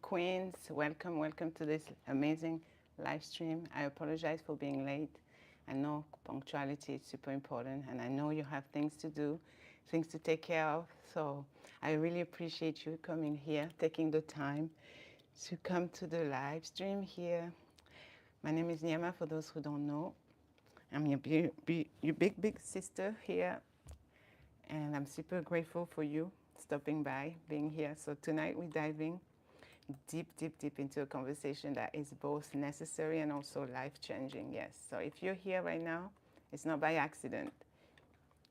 Queens. Welcome, welcome to this amazing live stream. I apologize for being late. I know punctuality is super important, and I know you have things to do, things to take care of. So I really appreciate you coming here, taking the time to come to the live stream here. My name is Gnama, for those who don't know. I'm your big sister here, and I'm super grateful for you stopping by, being here. So tonight we're diving deep into a conversation that is both necessary and also life-changing. Yes. So if you're here right now, it's not by accident.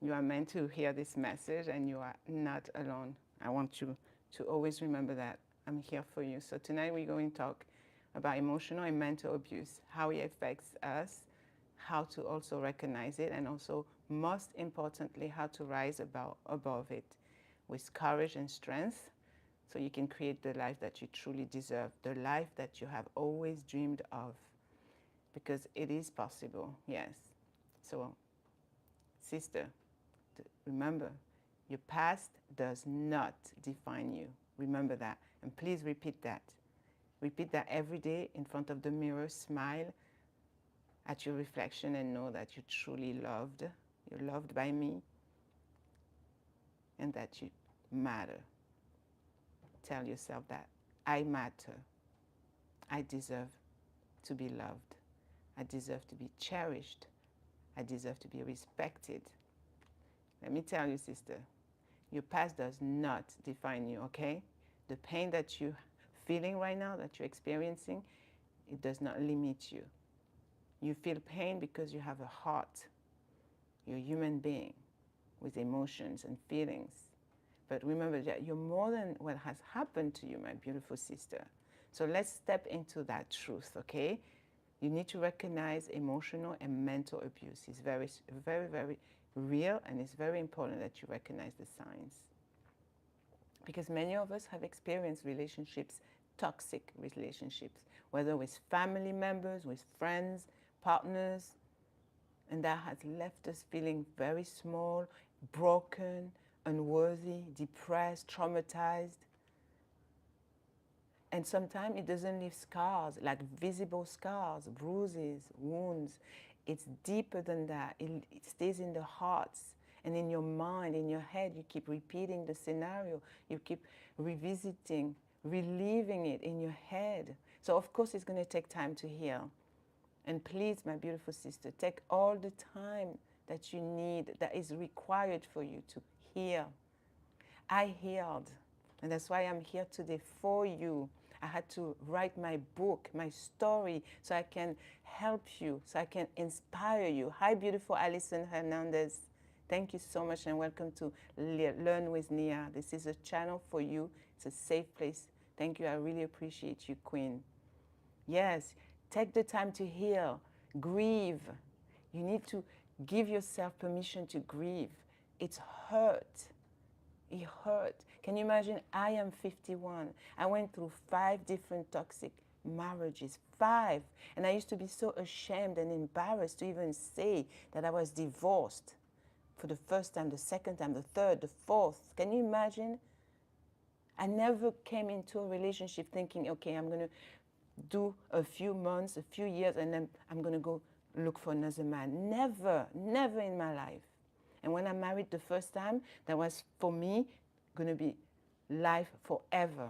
You are meant to hear this message, and you are not alone. I want you to always remember that I'm here for you. So tonight we're going to talk about emotional and mental abuse, how it affects us, how to also recognize it, and also, most importantly, how to rise above it with courage and strength, so you can create the life that you truly deserve, the life that you have always dreamed of, because it is possible, yes. So, sister, remember, your past does not define you. Remember that, and please repeat that. Repeat that every day in front of the mirror. Smile at your reflection and know that you're truly loved. You're loved by me, and that you matter. Tell yourself that I matter. I deserve to be loved. I deserve to be cherished. I deserve to be respected. Let me tell you, sister, your past does not define you, okay? The pain that you're feeling right now, that you're experiencing, it does not limit you. You feel pain because you have a heart. You're a human being with emotions and feelings. But remember that you're more than what has happened to you, my beautiful sister. So let's step into that truth, okay? You need to recognize emotional and mental abuse. It's very, very real, and it's very important that you recognize the signs. Because many of us have experienced relationships, toxic relationships, whether with family members, with friends, partners, and that has left us feeling very small, broken, unworthy, depressed, traumatized. And sometimes it doesn't leave scars, like visible scars, bruises, wounds. It's deeper than that. It stays in the hearts and in your mind, in your head. You keep repeating the scenario. You keep revisiting, reliving it in your head. So of course it's going to take time to heal. And please, my beautiful sister, take all the time that you need, that is required for you to heal. I healed, and that's why I'm here today for you. I had to write my book, my story, so I can help you, so I can inspire you. Hi, beautiful Alison Hernandez. Thank you so much, and welcome to Learn with Nia. This is a channel for you. It's a safe place. Thank you. I really appreciate you, Queen. Yes, take the time to heal, grieve. You need to give yourself permission to grieve. It's hurt. It hurt. Can you imagine? I am 51. I went through 5 different toxic marriages. 5. And I used to be so ashamed and embarrassed to even say that I was divorced for the first time, the second time, the third, the fourth. Can you imagine? I never came into a relationship thinking, okay, I'm going to do a few months, a few years, and then I'm going to go look for another man. Never, never in my life. And when I married the first time, that was, for me, going to be life forever.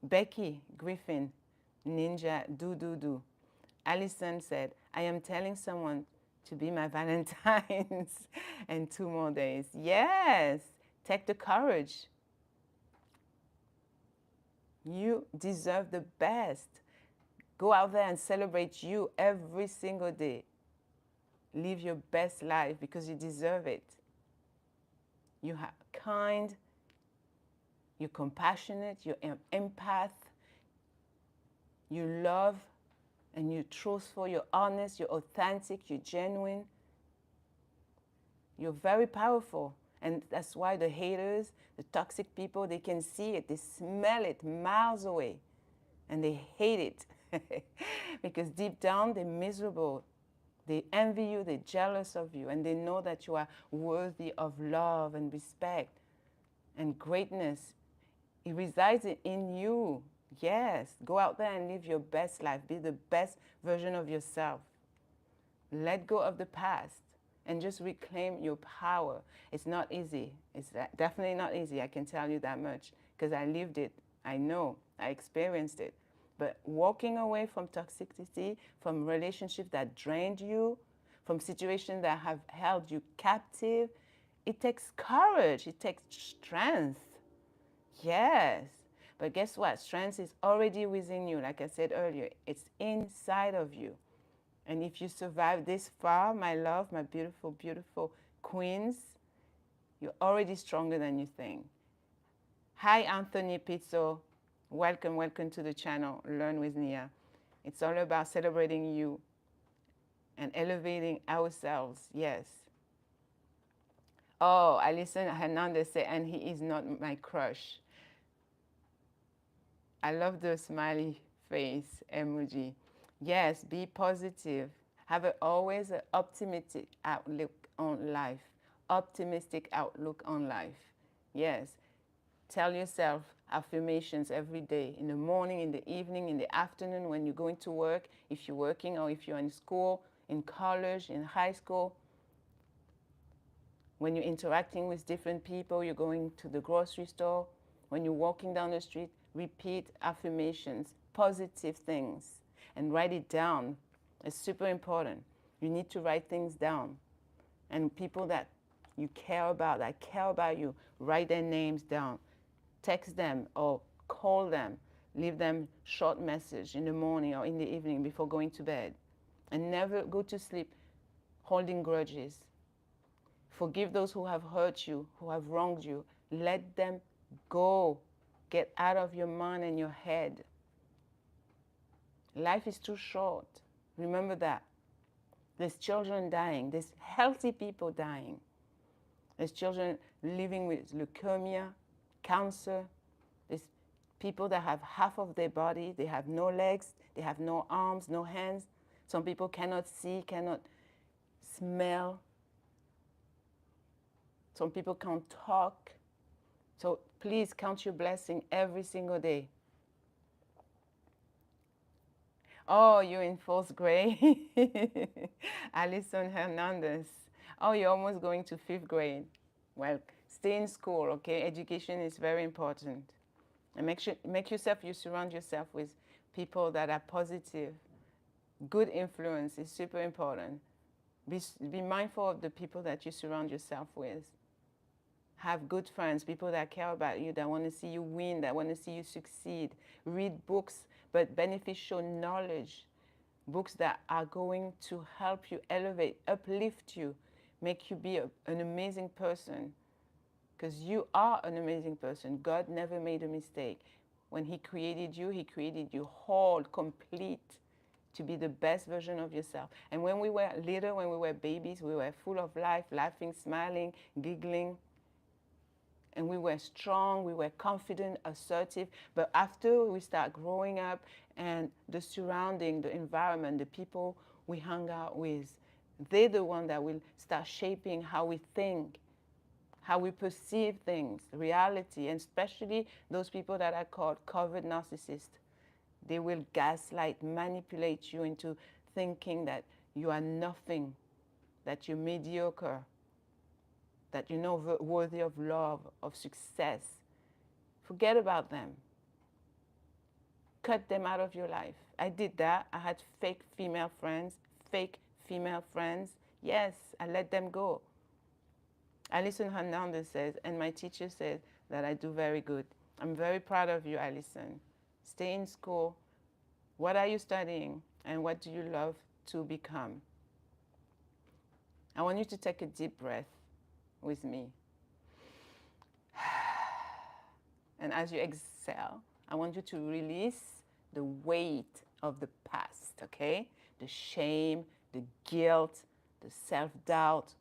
Becky Griffin, Ninja, do. Allison said, I am telling someone to be my Valentine's and 2 more days. Yes, take the courage. You deserve the best. Go out there and celebrate you every single day. Live your best life because you deserve it. You are kind, you're compassionate, you're an empath, you love, and you're truthful, you're honest, you're authentic, you're genuine. You're very powerful. And that's why the haters, the toxic people, they can see it, they smell it miles away, and they hate it. Because deep down, they're miserable. They envy you, they're jealous of you, and they know that you are worthy of love and respect and greatness. It resides in you. Yes, go out there and live your best life. Be the best version of yourself. Let go of the past and just reclaim your power. It's not easy. It's definitely not easy. I can tell you that much because I lived it. I know. I experienced it. But walking away from toxicity, from relationships that drained you, from situations that have held you captive, it takes courage. It takes strength. Yes. But guess what? Strength is already within you. Like I said earlier, it's inside of you. And if you survive this far, my love, my beautiful, beautiful queens, you're already stronger than you think. Hi, Anthony Pizzo. Welcome, welcome to the channel, Learn with Nia. It's all about celebrating you and elevating ourselves. Yes. Oh, Alison Hernandez said, and he is not my crush. I love the smiley face emoji. Yes, be positive. Have always an optimistic outlook on life. Optimistic outlook on life. Yes. Tell yourself affirmations every day, in the morning, in the evening, in the afternoon, when you're going to work, if you're working or if you're in school, in college, in high school. When you're interacting with different people, you're going to the grocery store, when you're walking down the street, repeat affirmations, positive things, and write it down. It's super important. You need to write things down. And people that you care about, that care about you, write their names down. Text them or call them. Leave them short message in the morning or in the evening before going to bed. And never go to sleep holding grudges. Forgive those who have hurt you, who have wronged you. Let them go. Get out of your mind and your head. Life is too short. Remember that. There's children dying. There's healthy people dying. There's children living with leukemia, cancer. There's people that have half of their body. They have no legs. They have no arms, no hands. Some people cannot see, cannot smell. Some people can't talk. So please count your blessing every single day. Oh, you're in fourth grade. Alison Hernandez. Oh, you're almost going to fifth grade. Well, stay in school, okay? Education is very important. And you surround yourself with people that are positive. Good influence is super important. Be mindful of the people that you surround yourself with. Have good friends, people that care about you, that want to see you win, that want to see you succeed. Read books, but beneficial knowledge. Books that are going to help you elevate, uplift you, make you be an amazing person. Because you are an amazing person. God never made a mistake. When He created you whole, complete, to be the best version of yourself. And when we were little, when we were babies, we were full of life, laughing, smiling, giggling. And we were strong, we were confident, assertive. But after we start growing up and the surrounding, the environment, the people we hang out with, they're the one that will start shaping how we think, how we perceive things, reality, and especially those people that are called covert narcissists. They will gaslight, manipulate you into thinking that you are nothing, that you're mediocre, that you're not worthy of love, of success. Forget about them. Cut them out of your life. I did that. I had fake female friends. Yes, I let them go. Alison Hernandez says, and my teacher said that I do very good. I'm very proud of you, Alison. Stay in school. What are you studying? And what do you love to become? I want you to take a deep breath with me. And as you exhale, I want you to release the weight of the past, okay? The shame, the guilt, the self-doubt,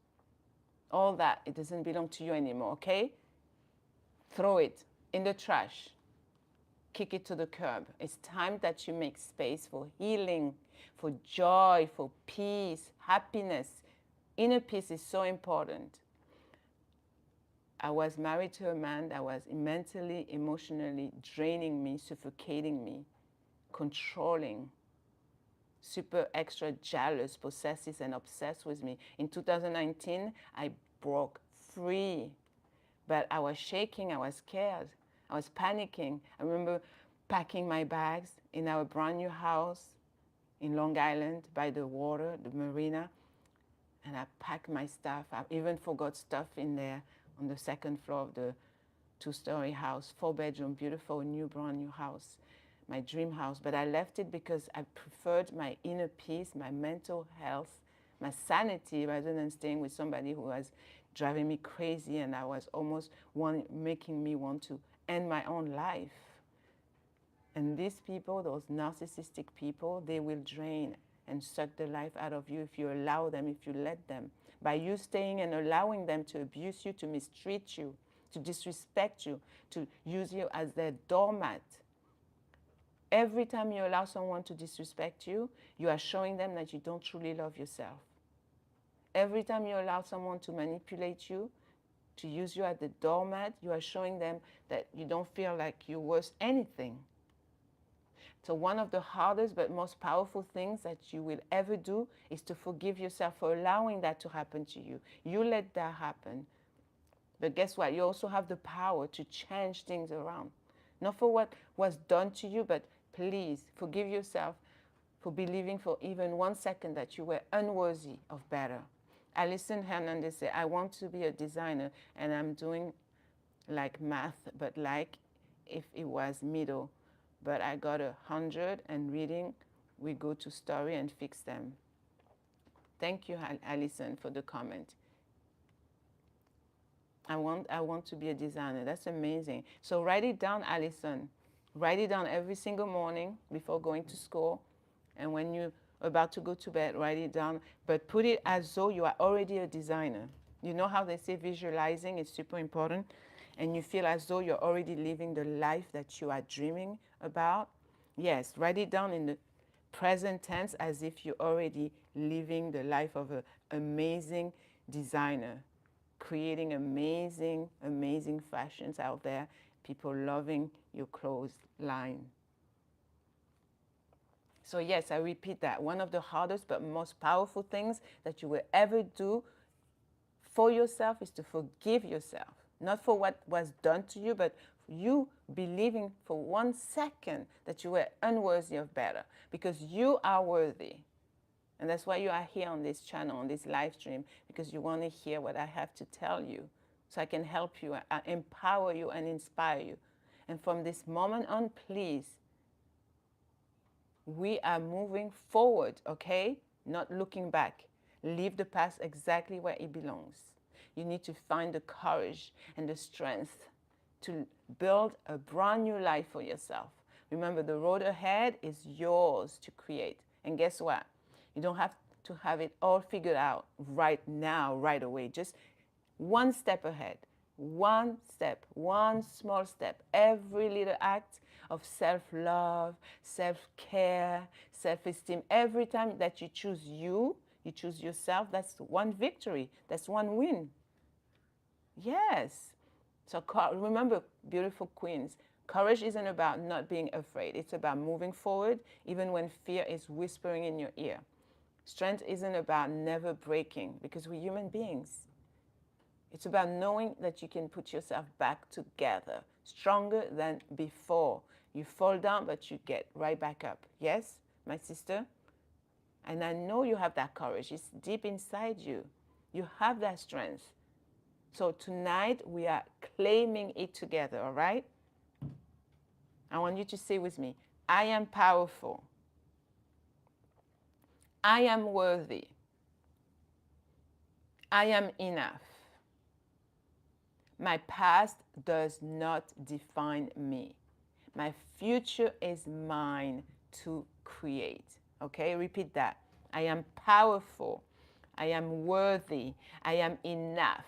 all that. It doesn't belong to you anymore, okay? Throw it in the trash. Kick it to the curb. It's time that you make space for healing, for joy, for peace, happiness. Inner peace is so important. I was married to a man that was mentally, emotionally draining me, suffocating me, controlling, super extra jealous, possessive, and obsessed with me. In 2019, I broke free, but I was shaking, I was scared, I was panicking. I remember packing my bags in our brand new house in Long Island by the water, the marina, and I packed my stuff. I even forgot stuff in there on the second floor of the two-story house, 4-bedroom, beautiful, new, brand new house, my dream house. But I left it because I preferred my inner peace, my mental health, my sanity, rather than staying with somebody who was driving me crazy, and I was almost making me want to end my own life. And these people, those narcissistic people, they will drain and suck the life out of you if you allow them, if you let them. By you staying and allowing them to abuse you, to mistreat you, to disrespect you, to use you as their doormat. Every time you allow someone to disrespect you, you are showing them that you don't truly love yourself. Every time you allow someone to manipulate you, to use you as the doormat, you are showing them that you don't feel like you're worth anything. So one of the hardest but most powerful things that you will ever do is to forgive yourself for allowing that to happen to you. You let that happen. But guess what? You also have the power to change things around. Not for what was done to you, but please forgive yourself for believing for even 1 second that you were unworthy of better. Alison Hernandez said, I want to be a designer and I'm doing like math, but like if it was middle. But I got 100 and reading, we go to story and fix them. Thank you, Alison, for the comment. I want to be a designer. That's amazing. So write it down, Alison. Write it down every single morning before going to school. And when you're about to go to bed, write it down. But put it as though you are already a designer. You know how they say visualizing is super important? And you feel as though you're already living the life that you are dreaming about? Yes, write it down in the present tense as if you're already living the life of an amazing designer, creating amazing, amazing fashions out there, people loving your clothes line. So yes, I repeat that. One of the hardest but most powerful things that you will ever do for yourself is to forgive yourself. Not for what was done to you, but you believing for 1 second that you were unworthy of better, because you are worthy. And that's why you are here on this channel, on this live stream, because you want to hear what I have to tell you so I can help you, empower you, and inspire you. And from this moment on, please, we are moving forward, okay? Not looking back. Leave the past exactly where it belongs. You need to find the courage and the strength to build a brand new life for yourself. Remember, the road ahead is yours to create. And guess what? You don't have to have it all figured out right now, right away. Just 1 step ahead. 1 step, 1 small step. Every little act of self-love, self-care, self-esteem. Every time that you choose you choose yourself, that's 1 victory. That's 1 win. Yes. So remember, beautiful queens, courage isn't about not being afraid. It's about moving forward even when fear is whispering in your ear. Strength isn't about never breaking, because we're human beings. It's about knowing that you can put yourself back together, stronger than before. You fall down, but you get right back up. Yes, my sister? And I know you have that courage. It's deep inside you. You have that strength. So tonight we are claiming it together, all right? I want you to say with me, I am powerful. I am worthy. I am enough. My past does not define me. My future is mine to create. Okay, repeat that. I am powerful. I am worthy. I am enough.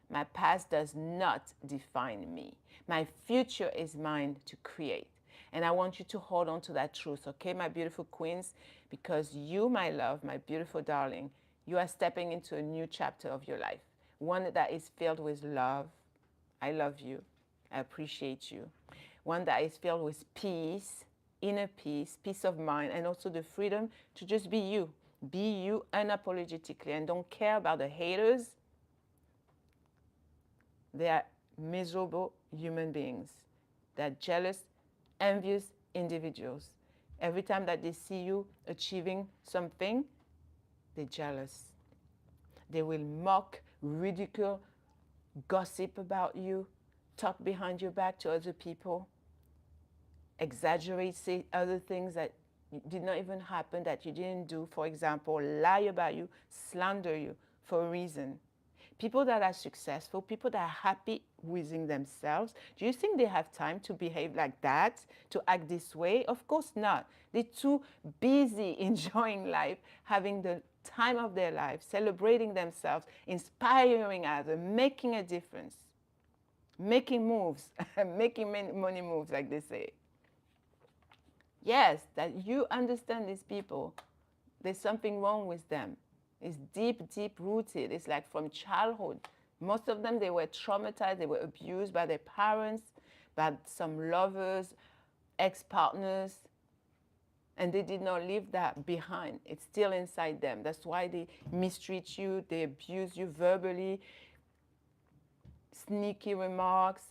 My past does not define me. My future is mine to create. And I want you to hold on to that truth, okay, my beautiful queens? Because you, my love, my beautiful darling, you are stepping into a new chapter of your life. One that is filled with love, I love you. I appreciate you. One that is filled with peace, inner peace, peace of mind, and also the freedom to just be you. Be you unapologetically and don't care about the haters. They are miserable human beings. They're jealous, envious individuals. Every time that they see you achieving something, they're jealous. They will mock, ridicule, gossip about you, talk behind your back to other people, exaggerate, say other things that did not even happen, that you didn't do. For example, lie about you, slander you for a reason. People that are successful, people that are happy within themselves, do you think they have time to behave like that, to act this way? Of course not. They're too busy enjoying life, having the time of their life, celebrating themselves, inspiring others, making a difference, making moves, making money moves, like they say. Yes, that you understand these people. There's something wrong with them. It's deep, deep rooted. It's like from childhood. Most of them, they were traumatized. They were abused by their parents, by some lovers, ex-partners, and they did not leave that behind. It's still inside them. That's why they mistreat you. They abuse you verbally, sneaky remarks,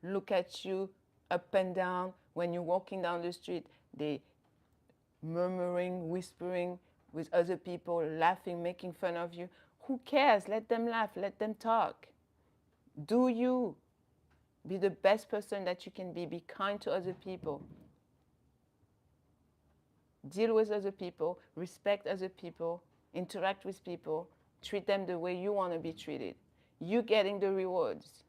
look at you up and down. When you're walking down the street, they murmuring, whispering with other people, laughing, making fun of you. Who cares? Let them laugh, let them talk. Do you. Be the best person that you can be. Be kind to other people. Deal with other people, respect other people, interact with people, treat them the way you want to be treated. You getting the rewards.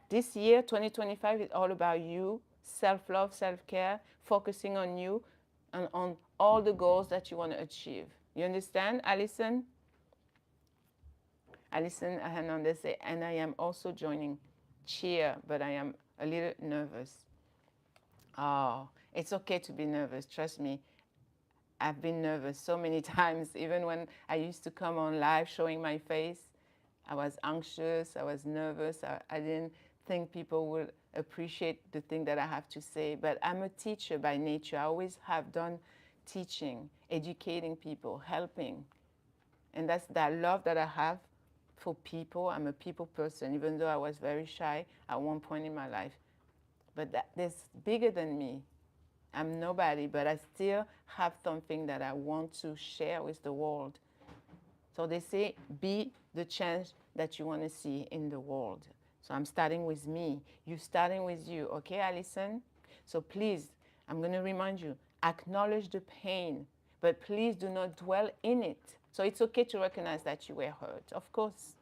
This year, 2025, is all about you, self-love, self-care, focusing on you and on all the goals that you want to achieve. You understand, Alison? Alison Hernandez said, and I am also joining. Cheer, but I am a little nervous. Oh, it's okay to be nervous. Trust me. I've been nervous so many times. Even when I used to come on live showing my face, I was anxious, I was nervous. I didn't think people would appreciate the thing that I have to say. But I'm a teacher by nature. I always have done teaching, educating people, helping. And that's that love that I have for people. I'm a people person, even though I was very shy at one point in my life. But there's bigger than me. I'm nobody, but I still have something that I want to share with the world. So they say, be the change that you want to see in the world. So I'm starting with me. You're starting with you. Okay, Alison? So please, I'm going to remind you, acknowledge the pain, but please do not dwell in it. So it's okay to recognize that you were hurt, of course.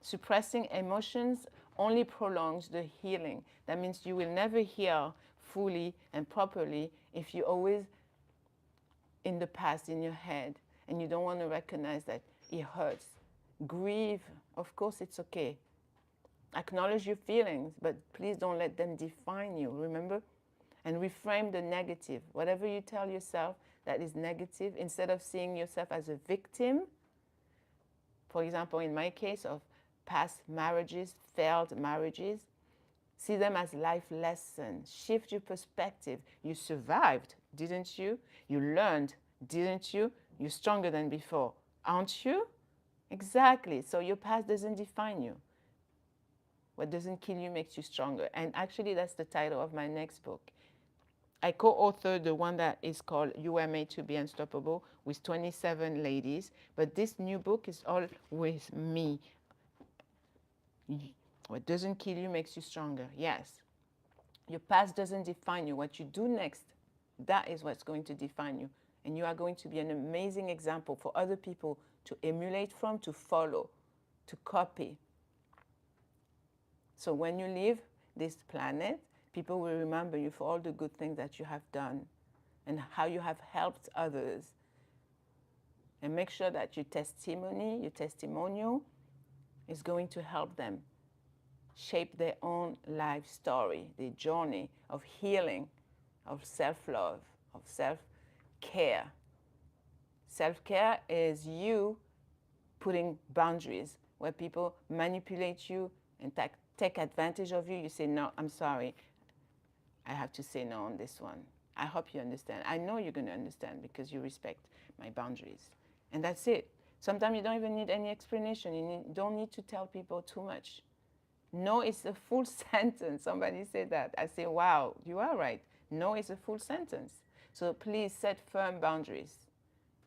Suppressing emotions only prolongs the healing. That means you will never heal fully and properly if you're always in the past in your head and you don't want to recognize that it hurts. Grieve, of course it's okay. Acknowledge your feelings, but please don't let them define you, remember? And reframe the negative. Whatever you tell yourself that is negative, instead of seeing yourself as a victim, for example, in my case of past marriages, failed marriages, see them as life lessons. Shift your perspective. You survived, didn't you? You learned, didn't you? You're stronger than before, aren't you? Exactly. So your past doesn't define you. What doesn't kill you makes you stronger. And actually, that's the title of my next book. I co-authored the one that is called You Were Made to Be Unstoppable with 27 ladies. But this new book is all with me. What doesn't kill you makes you stronger. Yes. Your past doesn't define you. What you do next, that is what's going to define you. And you are going to be an amazing example for other people to emulate from, to follow, to copy. So when you leave this planet, people will remember you for all the good things that you have done and how you have helped others. And make sure that your testimony, your testimonial is going to help them shape their own life story, their journey of healing, of self-love, of self-care. Self-care is you putting boundaries where people manipulate you and take advantage of you, you say, no, I'm sorry. I have to say no on this one. I hope you understand. I know you're going to understand because you respect my boundaries. And that's it. Sometimes you don't even need any explanation. You don't need to tell people too much. No is a full sentence. Somebody said that. I say, wow, you are right. No is a full sentence. So please set firm boundaries.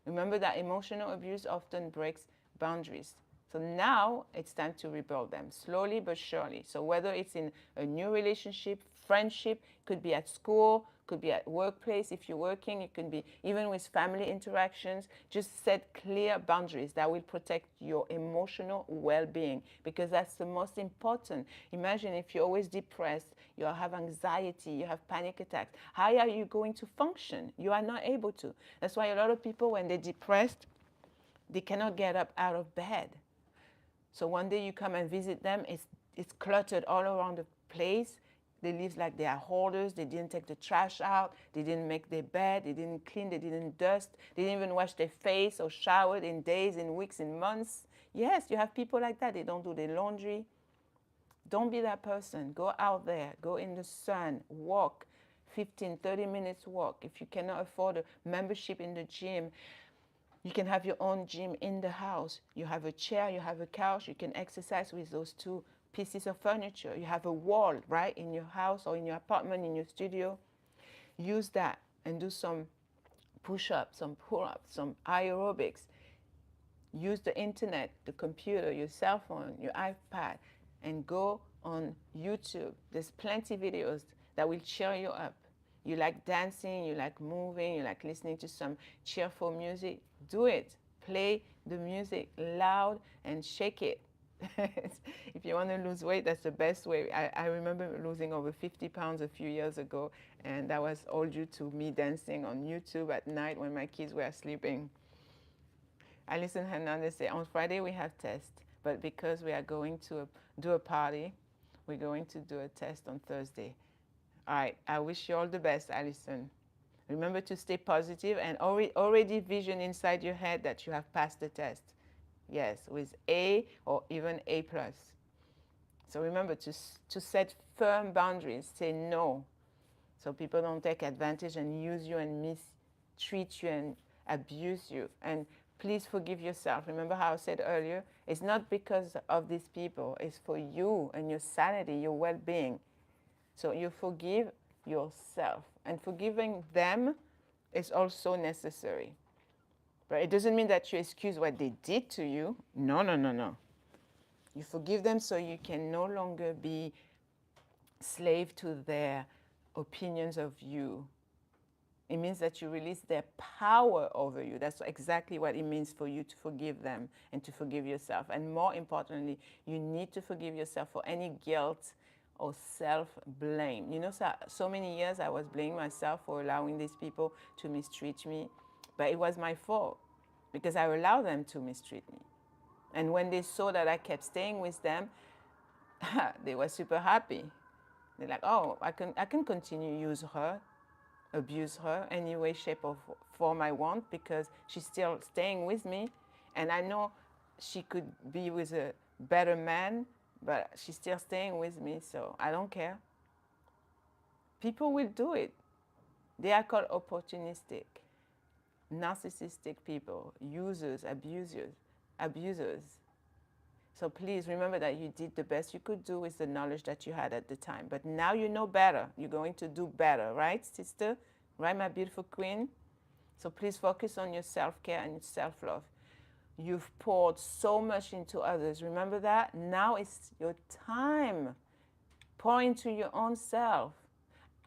Remember that emotional abuse often breaks boundaries. So now it's time to rebuild them, slowly but surely. So whether it's in a new relationship, friendship, could be at school, could be at workplace if you're working, it could be even with family interactions. Just set clear boundaries that will protect your emotional well-being, because that's the most important. Imagine if you're always depressed, you have anxiety, you have panic attacks. How are you going to function? You are not able to. That's why a lot of people, when they're depressed, they cannot get up out of bed. So one day you come and visit them, it's cluttered all around the place. They live like they are hoarders. They didn't take the trash out. They didn't make their bed. They didn't clean. They didn't dust. They didn't even wash their face or showered in days, in weeks, in months. Yes, you have people like that. They don't do their laundry. Don't be that person. Go out there. Go in the sun. Walk. 15, 30 minutes walk. If you cannot afford a membership in the gym, you can have your own gym in the house. You have a chair, you have a couch, you can exercise with those two pieces of furniture. You have a wall, right, in your house or in your apartment, in your studio. Use that and do some push-ups, some pull-ups, some aerobics. Use the internet, the computer, your cell phone, your iPad, and go on YouTube. There's plenty of videos that will cheer you up. You like dancing, you like moving, you like listening to some cheerful music, do it. Play the music loud and shake it. If you want to lose weight, that's the best way. I remember losing over 50 pounds a few years ago, and that was all due to me dancing on YouTube at night when my kids were sleeping. I listened to Hernandez say, on Friday we have test, but because we are going to do a party, we're going to do a test on Thursday. All right, I wish you all the best, Alison. Remember to stay positive and already vision inside your head that you have passed the test. Yes, with A or even A+. So remember to set firm boundaries, say no, so people don't take advantage and use you and mistreat you and abuse you. And please forgive yourself. Remember how I said earlier, it's not because of these people, it's for you and your sanity, your well-being. So you forgive yourself, and forgiving them is also necessary. But it doesn't mean that you excuse what they did to you. No, no, no, no. You forgive them so you can no longer be slave to their opinions of you. It means that you release their power over you. That's exactly what it means for you to forgive them and to forgive yourself. And more importantly, you need to forgive yourself for any guilt or self-blame. You know, so many years I was blaming myself for allowing these people to mistreat me, but it was my fault because I allowed them to mistreat me. And when they saw that I kept staying with them, they were super happy. They're like, oh, I can continue to use her, abuse her any way, shape, or form I want because she's still staying with me. And I know she could be with a better man, but she's still staying with me, so I don't care. People will do it. They are called opportunistic, narcissistic people, users, abusers. So please remember that you did the best you could do with the knowledge that you had at the time. But now you know better. You're going to do better, right, sister? Right, my beautiful queen? So please focus on your self-care and your self-love. You've poured so much into others. Remember that? Now it's your time. Pour into your own self.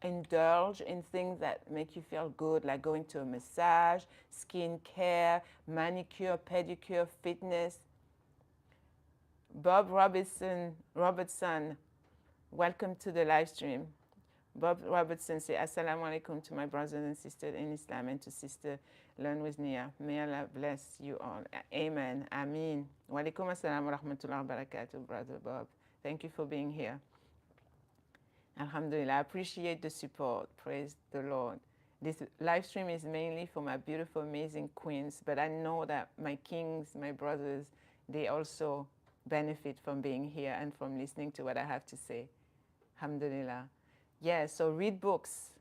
Indulge in things that make you feel good, like going to a massage, skin care, manicure, pedicure, fitness. Bob Robertson, welcome to the live stream. Bob Robertson say, Assalamu alaikum to my brothers and sisters in Islam and to Sister Learn with Nia. May Allah bless you all. Amen. Ameen. Wa alaikum assalam wa rahmatullahi wa barakatuh, Brother Bob. Thank you for being here. Alhamdulillah. I appreciate the support. Praise the Lord. This live stream is mainly for my beautiful, amazing queens, but I know that my kings, my brothers, they also benefit from being here and from listening to what I have to say. Alhamdulillah. Yeah, so read books,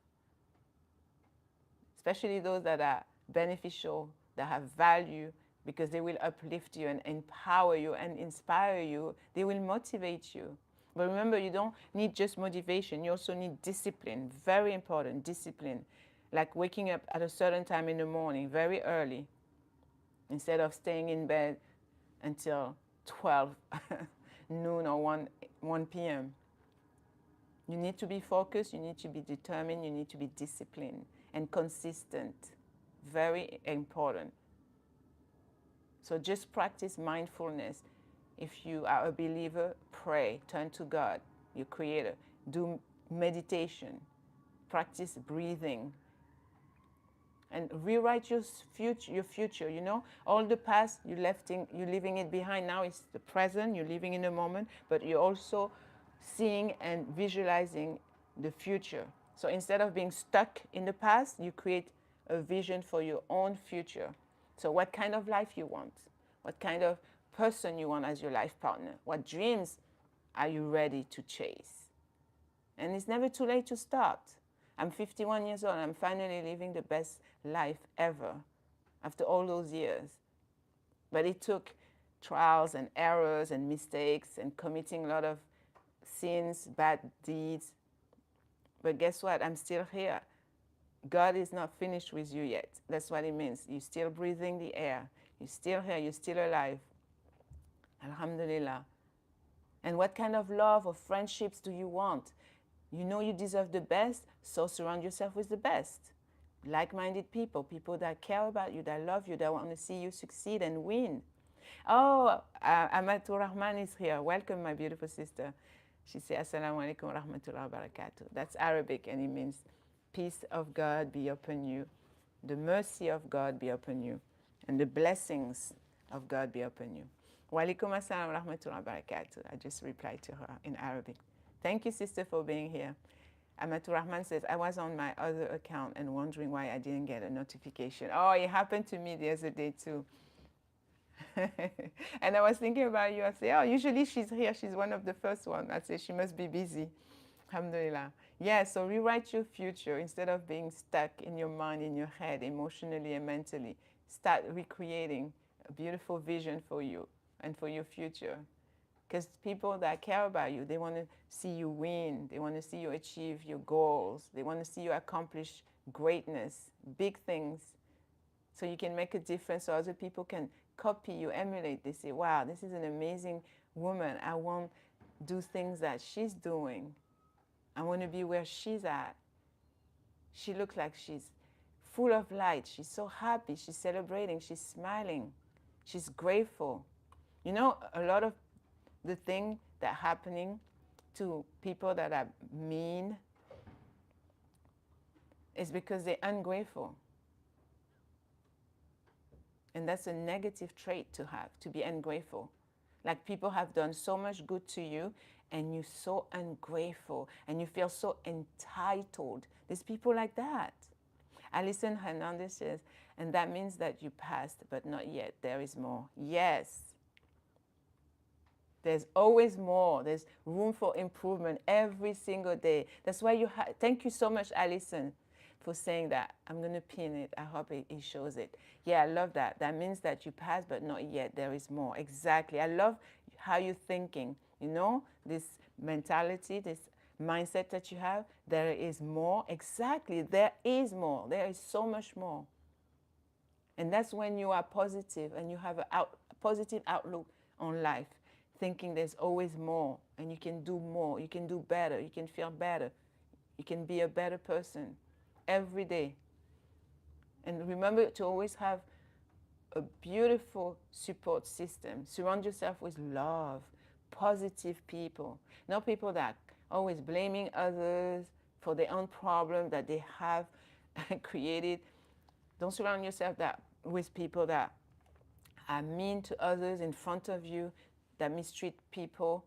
especially those that are beneficial, that have value, because they will uplift you and empower you and inspire you. They will motivate you. But remember, you don't need just motivation. You also need discipline. Very important, discipline. Like waking up at a certain time in the morning, very early, instead of staying in bed until 12 noon or 1 p.m. You need to be focused, you need to be determined, you need to be disciplined and consistent. Very important. So just practice mindfulness. If you are a believer, pray, turn to God, your creator. Do meditation, practice breathing, and rewrite your future. You know, all the past you're leaving it behind. Now it's the present. You're living in the moment, but you're also seeing and visualizing the future. So instead of being stuck in the past, you create a vision for your own future. So what kind of life you want? What kind of person you want as your life partner? What dreams are you ready to chase? And it's never too late to start. I'm 51 years old. I'm finally living the best life ever after all those years. But it took trials and errors and mistakes and committing a lot of sins, bad deeds. But guess what? I'm still here. God is not finished with you yet. That's what it means. You're still breathing the air. You're still here. You're still alive. Alhamdulillah. And what kind of love or friendships do you want? You know you deserve the best, so surround yourself with the best. Like-minded people, people that care about you, that love you, that want to see you succeed and win. Oh, Amatul Rahman is here. Welcome, my beautiful sister. She said, Assalamu alaikum wa rahmatullahi wa barakatuh. That's Arabic, and it means peace of God be upon you, the mercy of God be upon you, and the blessings of God be upon you. Wa alaikum assalam wa rahmatullahi wa barakatuh. I just replied to her in Arabic. Thank you, sister, for being here. Amatul Rahman says, I was on my other account and wondering why I didn't get a notification. Oh, it happened to me the other day, too. And I was thinking about you. I say, oh, usually she's here. She's one of the first ones. I say, she must be busy. Alhamdulillah. Yeah, so rewrite your future instead of being stuck in your mind, in your head, emotionally and mentally. Start recreating a beautiful vision for you and for your future. Because people that care about you, they want to see you win. They want to see you achieve your goals. They want to see you accomplish greatness, big things, so you can make a difference, so other people can copy you, emulate. They say, wow, this is an amazing woman. I want to do things that she's doing. I want to be where she's at. She looks like she's full of light. She's so happy. She's celebrating. She's smiling. She's grateful. You know, a lot of the thing that happening to people that are mean is because they're ungrateful. And that's a negative trait to have, to be ungrateful. Like people have done so much good to you and you're so ungrateful and you feel so entitled. There's people like that. Alison Hernandez says, and that means that you passed, but not yet. There is more. Yes. There's always more. There's room for improvement every single day. That's why thank you so much, Alison, for saying that. I'm going to pin it. I hope it shows it. Yeah, I love that. That means that you passed, but not yet. There is more. Exactly. I love how you're thinking. You know, this mentality, this mindset that you have, there is more. Exactly. There is more. There is so much more. And that's when you are positive and you have a positive outlook on life, thinking there's always more and you can do more, you can do better, you can feel better, you can be a better person every day. And remember to always have a beautiful support system. Surround yourself with love, positive people, not people that are always blaming others for their own problem that they have created. Don't surround yourself with people that are mean to others in front of you, that mistreat people.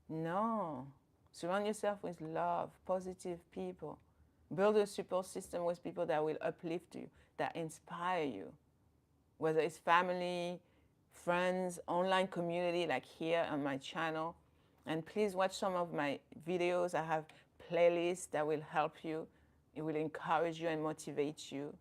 No. Surround yourself with love, positive people. Build a support system with people that will uplift you, that inspire you. Whether it's family, friends, online community like here on my channel. And please watch some of my videos. I have playlists that will help you. It will encourage you and motivate you.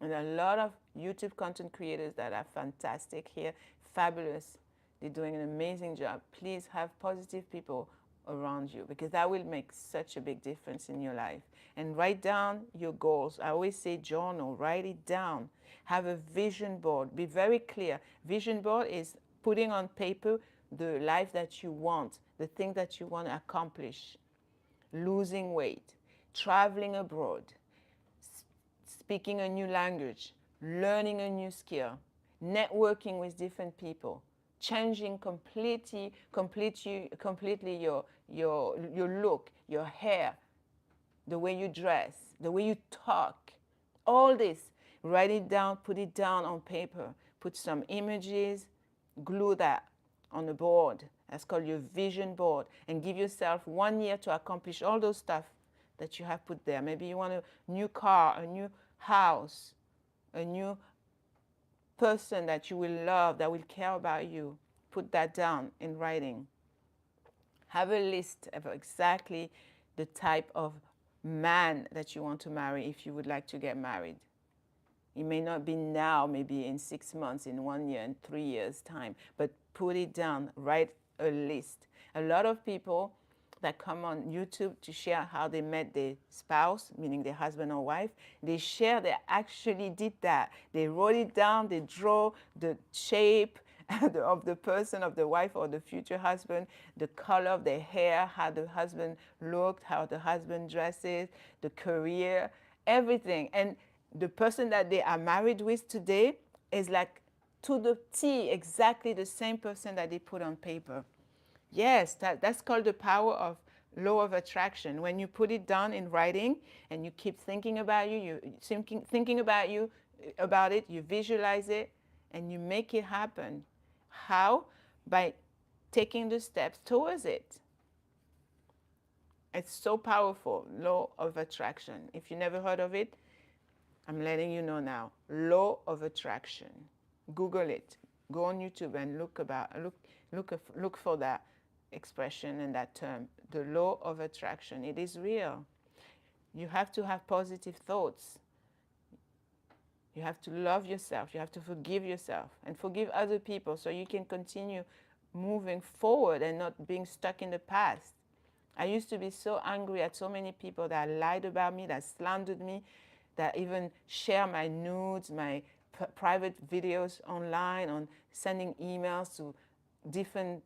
And a lot of YouTube content creators that are fantastic here, fabulous. They're doing an amazing job. Please have positive people around you because that will make such a big difference in your life. And write down your goals. I always say journal, write it down. Have a vision board. Be very clear. Vision board is putting on paper the life that you want, the thing that you want to accomplish. Losing weight, traveling abroad, speaking a new language, learning a new skill, networking with different people, changing completely your look, your hair, the way you dress, the way you talk. All this, write it down, put it down on paper, put some images, glue that on a board. That's called your vision board. And give yourself 1 year to accomplish all those stuff that you have put there. Maybe you want a new car, a new house, a new person that you will love, that will care about you. Put that down in writing. Have a list of exactly the type of man that you want to marry if you would like to get married. It may not be now, maybe in 6 months, in 1 year, in 3 years' time, but put it down, write a list. A lot of people that come on YouTube to share how they met their spouse, meaning their husband or wife, they share they actually did that. They wrote it down, they draw the shape of the person, of the wife or the future husband, the color of their hair, how the husband looked, how the husband dresses, the career, everything. And the person that they are married with today is like to the T, exactly the same person that they put on paper. Yes, that's called the power of law of attraction. When you put it down in writing and you keep thinking about thinking about it, you visualize it, and you make it happen. How? By taking the steps towards it. It's so powerful, law of attraction. If you never heard of it, I'm letting you know now. Law of attraction. Google it. Go on YouTube and look for that expression and that term. The law of attraction. It is real. You have to have positive thoughts. You have to love yourself. You have to forgive yourself and forgive other people so you can continue moving forward and not being stuck in the past. I used to be so angry at so many people that lied about me, that slandered me, that even share my nudes, my private videos online, on sending emails to different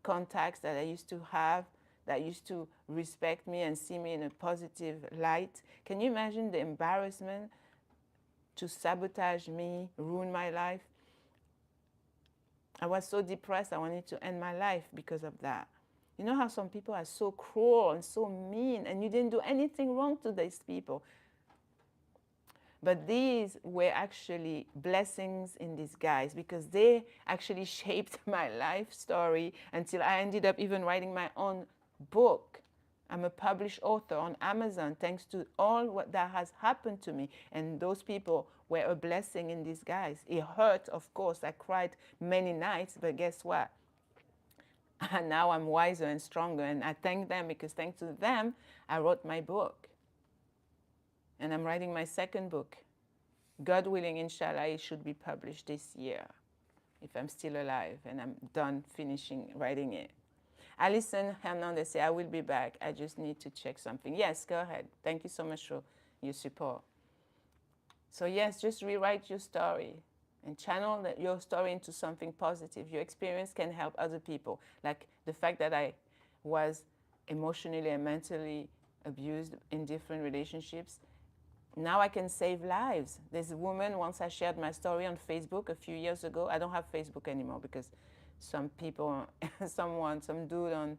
contacts that I used to have, that used to respect me and see me in a positive light. Can you imagine the embarrassment to sabotage me, ruin my life? I was so depressed, I wanted to end my life because of that. You know how some people are so cruel and so mean, and you didn't do anything wrong to these people. But these were actually blessings in disguise because they actually shaped my life story until I ended up even writing my own book. I'm a published author on Amazon thanks to all what that has happened to me. And those people were a blessing in disguise. It hurt, of course. I cried many nights, but guess what? And now I'm wiser and stronger, and I thank them because thanks to them, I wrote my book. And I'm writing my second book. God willing, inshallah, it should be published this year, if I'm still alive and I'm done finishing writing it. Alison Hernandez said, I will be back. I just need to check something. Yes, go ahead. Thank you so much for your support. So yes, just rewrite your story and channel your story into something positive. Your experience can help other people. Like the fact that I was emotionally and mentally abused in different relationships. Now I can save lives. There's a woman, once I shared my story on Facebook a few years ago. I don't have Facebook anymore because some people, some dude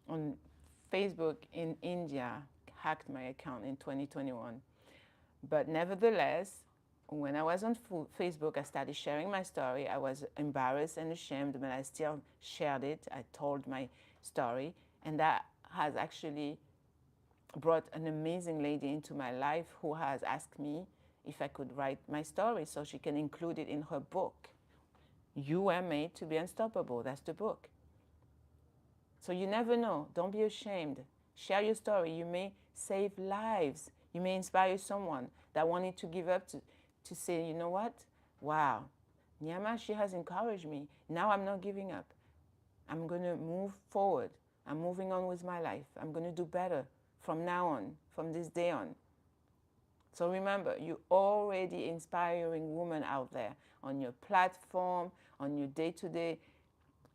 on Facebook in India hacked my account in 2021. But nevertheless, when I was on Facebook, I started sharing my story. I was embarrassed and ashamed, but I still shared it. I told my story, and that has actually brought an amazing lady into my life who has asked me if I could write my story so she can include it in her book. You were made to be unstoppable. That's the book. So you never know. Don't be ashamed. Share your story. You may save lives. You may inspire someone that wanted to give up to say, you know what? Wow, Gnama, she has encouraged me. Now I'm not giving up. I'm going to move forward. I'm moving on with my life. I'm going to do better from now on, from this day on. So remember, you're already inspiring women out there on your platform, on your day-to-day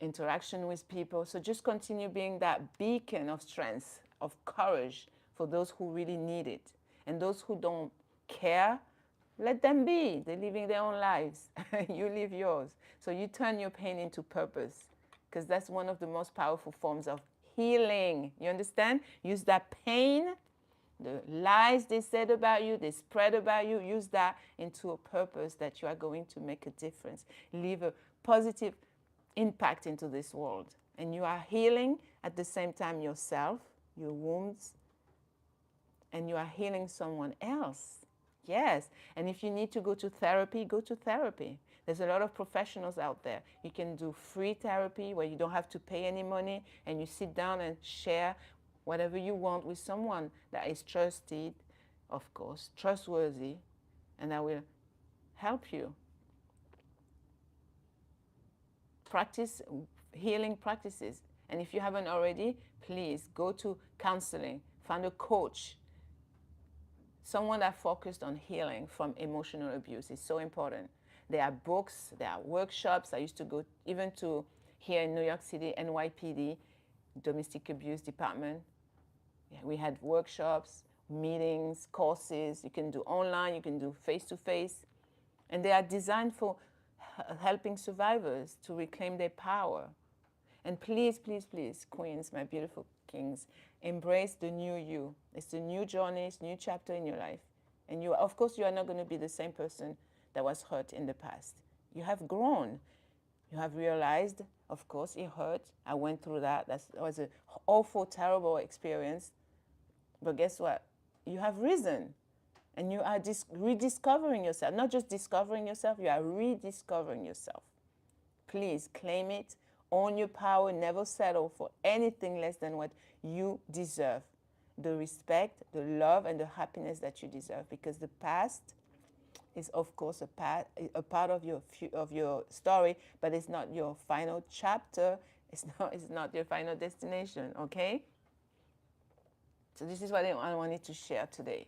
interaction with people. So just continue being that beacon of strength, of courage for those who really need it. And those who don't care, let them be. They're living their own lives. You live yours. So you turn your pain into purpose, because that's one of the most powerful forms of healing. You understand? Use that pain, the lies they said about you, they spread about you, use that into a purpose that you are going to make a difference. Leave a positive impact into this world. And you are healing at the same time yourself, your wounds, and you are healing someone else. Yes. And if you need to go to therapy, go to therapy. There's a lot of professionals out there. You can do free therapy where you don't have to pay any money, and you sit down and share whatever you want with someone that is trusted, of course, trustworthy, and that will help you. Practice healing practices. And if you haven't already, please go to counseling. Find a coach, someone that focused on healing from emotional abuse. Is so important. There are books, there are workshops. I used to go even to here in New York City, NYPD, Domestic Abuse Department. Yeah, we had workshops, meetings, courses. You can do online, you can do face-to-face. And they are designed for helping survivors to reclaim their power. And please, please, please, queens, my beautiful kings, embrace the new you. It's a new journey, it's a new chapter in your life. And you, of course, you are not going to be the same person that was hurt in the past. You have grown. You have realized, of course, it hurt. I went through that. That was an awful, terrible experience. But guess what? You have risen. And you are rediscovering yourself. Not just discovering yourself, you are rediscovering yourself. Please claim it. Own your power. Never settle for anything less than what you deserve. The respect, the love, and the happiness that you deserve. Because the past is, of course, a part of your story, but it's not your final chapter. It's not your final destination, okay? So this is what I wanted to share today.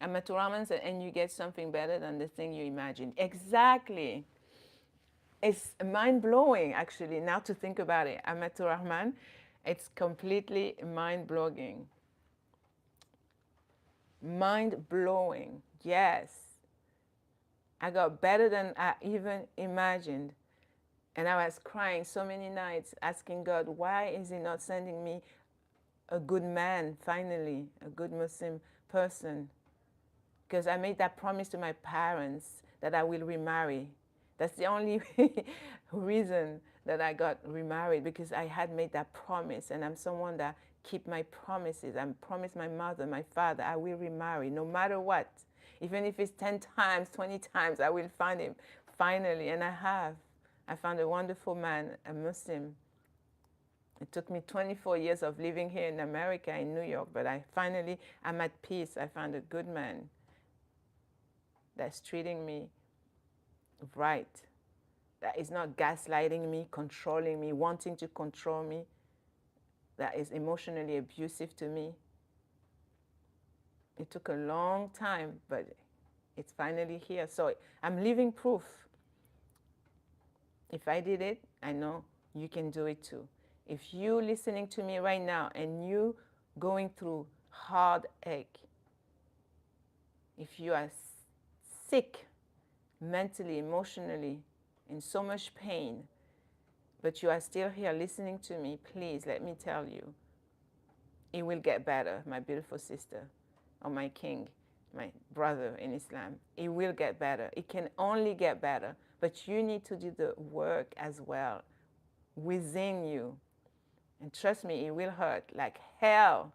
I'm at Rahman said, and you get something better than the thing you imagined. Exactly. It's mind-blowing, actually, now to think about it. Amatur Rahman, it's completely mind-blowing. Mind-blowing, yes. I got better than I even imagined. And I was crying so many nights, asking God, why is he not sending me a good man, finally, a good Muslim person? Because I made that promise to my parents that I will remarry. That's the only reason that I got remarried, because I had made that promise, and I'm someone that keep my promises. I promised my mother, my father, I will remarry no matter what. Even if it's 10 times, 20 times, I will find him finally, and I have. I found a wonderful man, a Muslim. It took me 24 years of living here in America, in New York, but I'm at peace. I found a good man that's treating me right, that is not gaslighting me, controlling me, wanting to control me, that is emotionally abusive to me. It took a long time, but it's finally here. So I'm living proof. If I did it, I know you can do it too. If you listening to me right now and you going through heartache, if you are sick mentally, emotionally, in so much pain, but you are still here listening to me, please let me tell you, it will get better, my beautiful sister, or my king, my brother in Islam. It will get better. It can only get better, but you need to do the work as well within you. And trust me, it will hurt like hell.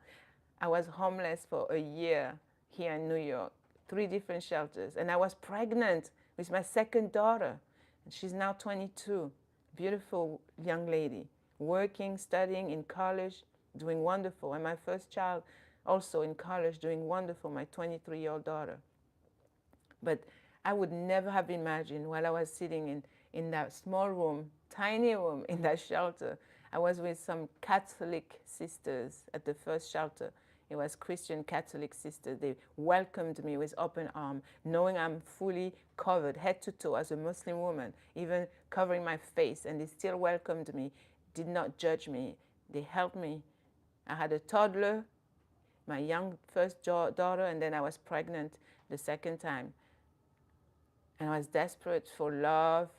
I was homeless for a year here in New York, 3 different shelters. And I was pregnant with my second daughter. And she's now 22. Beautiful young lady. Working, studying in college, doing wonderful. And my first child also in college, doing wonderful, my 23-year-old daughter. But I would never have imagined while I was sitting in that small room, tiny room in that shelter. I was with some Catholic sisters at the first shelter. It was Christian Catholic sisters. They welcomed me with open arms, knowing I'm fully covered head to toe as a Muslim woman, even covering my face. And they still welcomed me, did not judge me. They helped me. I had a toddler, my young first daughter, and then I was pregnant the second time. And I was desperate for love.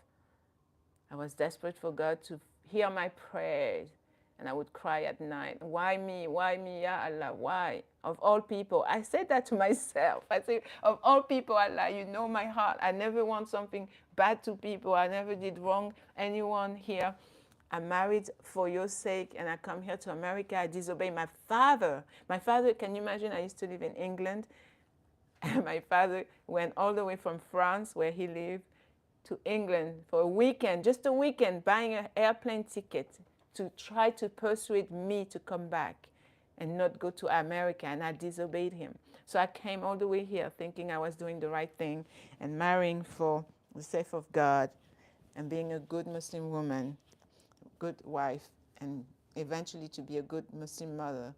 I was desperate for God to hear my prayers. And I would cry at night. Why me? Why me? Ya Allah, why? Of all people. I said that to myself. I say, of all people, Allah, you know my heart. I never want something bad to people. I never did wrong anyone here. I'm married for your sake, and I come here to America. I disobey my father. My father, can you imagine? I used to live in England. My father went all the way from France, where he lived, to England for a weekend, just a weekend, buying an airplane ticket to try to persuade me to come back and not go to America, and I disobeyed him. So I came all the way here thinking I was doing the right thing and marrying for the sake of God and being a good Muslim woman, good wife, and eventually to be a good Muslim mother.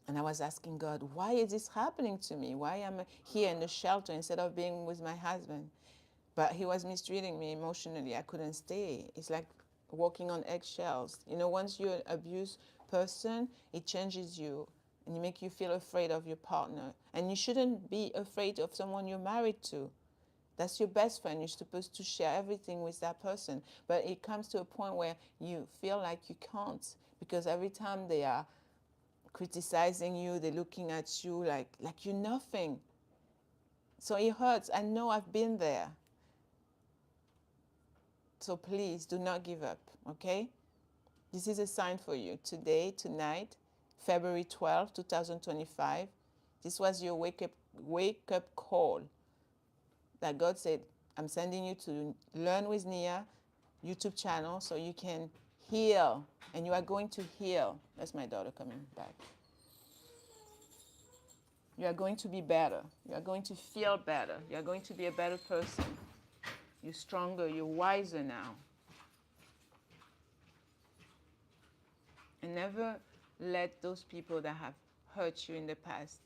And I was asking God, why is this happening to me? Why am I here in the shelter instead of being with my husband? But he was mistreating me emotionally. I couldn't stay. It's like walking on eggshells. You know, once you're an abused person, it changes you and it makes you feel afraid of your partner. And you shouldn't be afraid of someone you're married to. That's your best friend. You're supposed to share everything with that person. But it comes to a point where you feel like you can't, because every time they are criticizing you, they're looking at you like you're nothing. So it hurts. I know, I've been there. So please do not give up, okay? This is a sign for you. Today, tonight, February 12, 2025, this was your wake up call. That God said, I'm sending you to Learn with Nia YouTube channel so you can heal. And you are going to heal. That's my daughter coming back. You are going to be better. You are going to feel better. You are going to be a better person. You're stronger. You're wiser now. And never let those people that have hurt you in the past,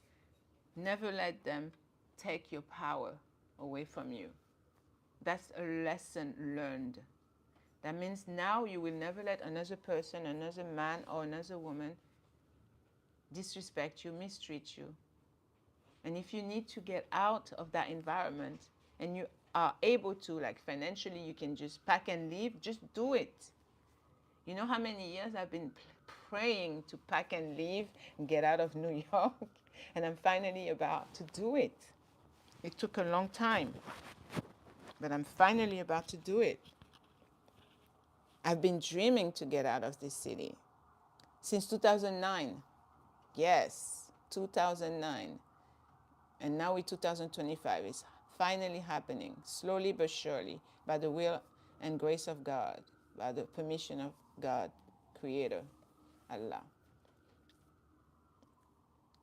never let them take your power away from you. That's a lesson learned. That means now you will never let another person, another man or another woman disrespect you, mistreat you. And if you need to get out of that environment and you are able to, like financially, you can just pack and leave, just do it. You know how many years I've been praying to pack and leave and get out of New York? And I'm finally about to do it. It took a long time, but I'm finally about to do it. I've been dreaming to get out of this city since 2009. Yes, 2009. And now it's 2025. It's finally happening, slowly but surely, by the will and grace of God, by the permission of God, Creator, Allah.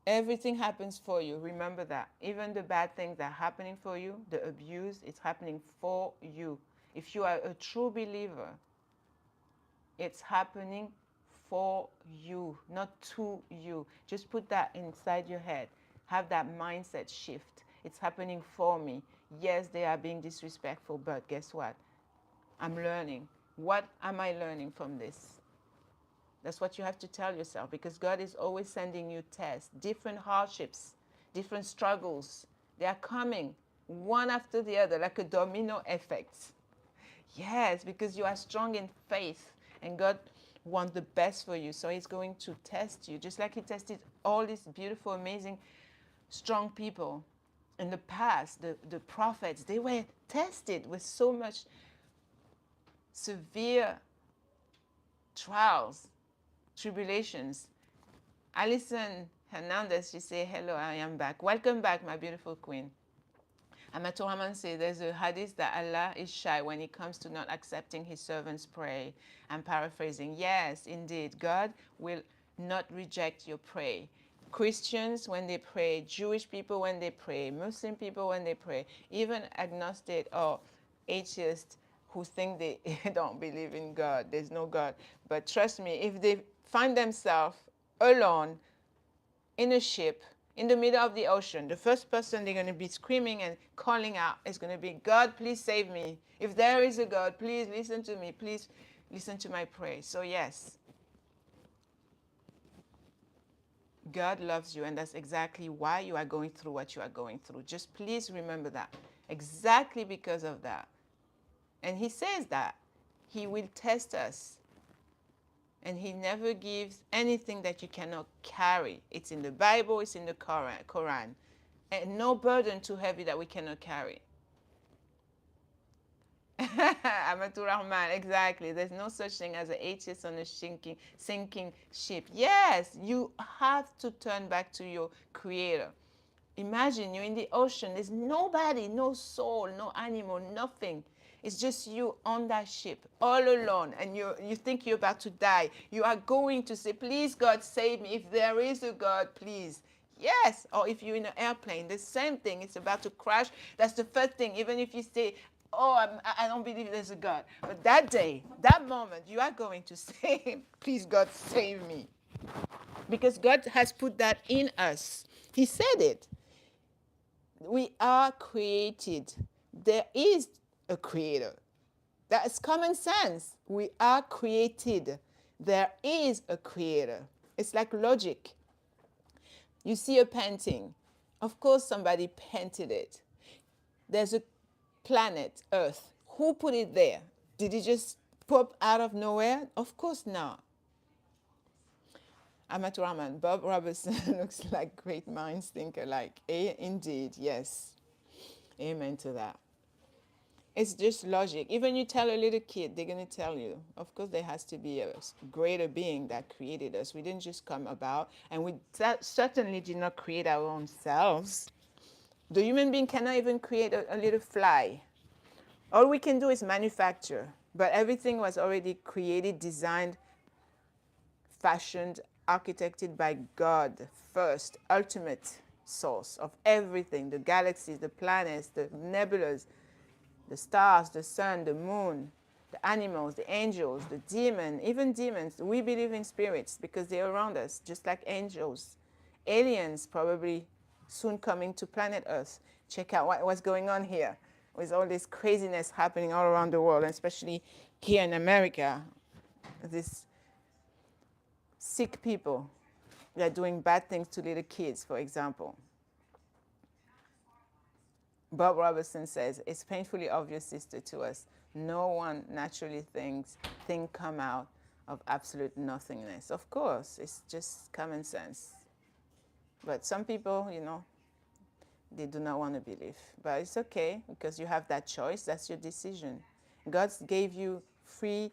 Everything happens for you. Remember that. Even the bad things that are happening for you, the abuse, it's happening for you. If you are a true believer, it's happening for you, not to you. Just put that inside your head. Have that mindset shift. It's happening for me. Yes, they are being disrespectful, but guess what? I'm learning. What am I learning from this? That's what you have to tell yourself, because God is always sending you tests, different hardships, different struggles. They are coming one after the other, like a domino effect. Yes, because you are strong in faith and God wants the best for you. So He's going to test you, just like He tested all these beautiful, amazing, strong people in the past. The prophets, they were tested with so much severe trials, tribulations. Alison Hernandez, she say, hello, I am back. Welcome back, my beautiful queen. Amateur Rahman says there's a hadith that Allah is shy when it comes to not accepting his servants' prayer. I'm paraphrasing. Yes, indeed. God will not reject your prayer. Christians when they pray, Jewish people when they pray, Muslim people when they pray, even agnostic or atheists who think they don't believe in God, there's no God. But trust me, if they find themselves alone in a ship in the middle of the ocean, the first person they're going to be screaming and calling out is going to be, God, please save me. If there is a God, please listen to me. Please listen to my prayer. So yes, God loves you, and that's exactly why you are going through what you are going through. Just please remember that. Exactly because of that. And he says that he will test us. And he never gives anything that you cannot carry. It's in the Bible, it's in the Quran. And no burden too heavy that we cannot carry. Amatur Rahman, exactly. There's no such thing as an atheist on a sinking ship. Yes, you have to turn back to your creator. Imagine you're in the ocean. There's nobody, no soul, no animal, nothing. It's just you on that ship, all alone, and you think you're about to die. You are going to say, please, God, save me. If there is a God, please. Yes. Or if you're in an airplane, the same thing. It's about to crash. That's the first thing. Even if you say, oh, I don't believe there's a God. But that day, that moment, you are going to say, please, God, save me. Because God has put that in us. He said it. We are created. There is a creator. That's common sense. We are created. There is a creator. It's like logic. You see a painting. Of course somebody painted it. There's a planet, Earth. Who put it there? Did it just pop out of nowhere? Of course not. Amateur Rahman, Bob Robertson looks like great minds think alike. Indeed, yes. Amen to that. It's just logic. Even you tell a little kid, they're going to tell you. Of course, there has to be a greater being that created us. We didn't just come about, and we certainly did not create our own selves. The human being cannot even create a little fly. All we can do is manufacture, but everything was already created, designed, fashioned, architected by God first, ultimate source of everything, the galaxies, the planets, the nebulas, the stars, the sun, the moon, the animals, the angels, the demon, even demons. We believe in spirits because they're around us, just like angels. Aliens probably soon coming to planet Earth. Check out what's going on here with all this craziness happening all around the world, especially here in America. These sick people that are doing bad things to little kids, for example. Bob Robertson says, it's painfully obvious, sister, to us. No one naturally thinks things come out of absolute nothingness. Of course, it's just common sense. But some people, they do not want to believe. But it's okay, because you have that choice. That's your decision. God gave you free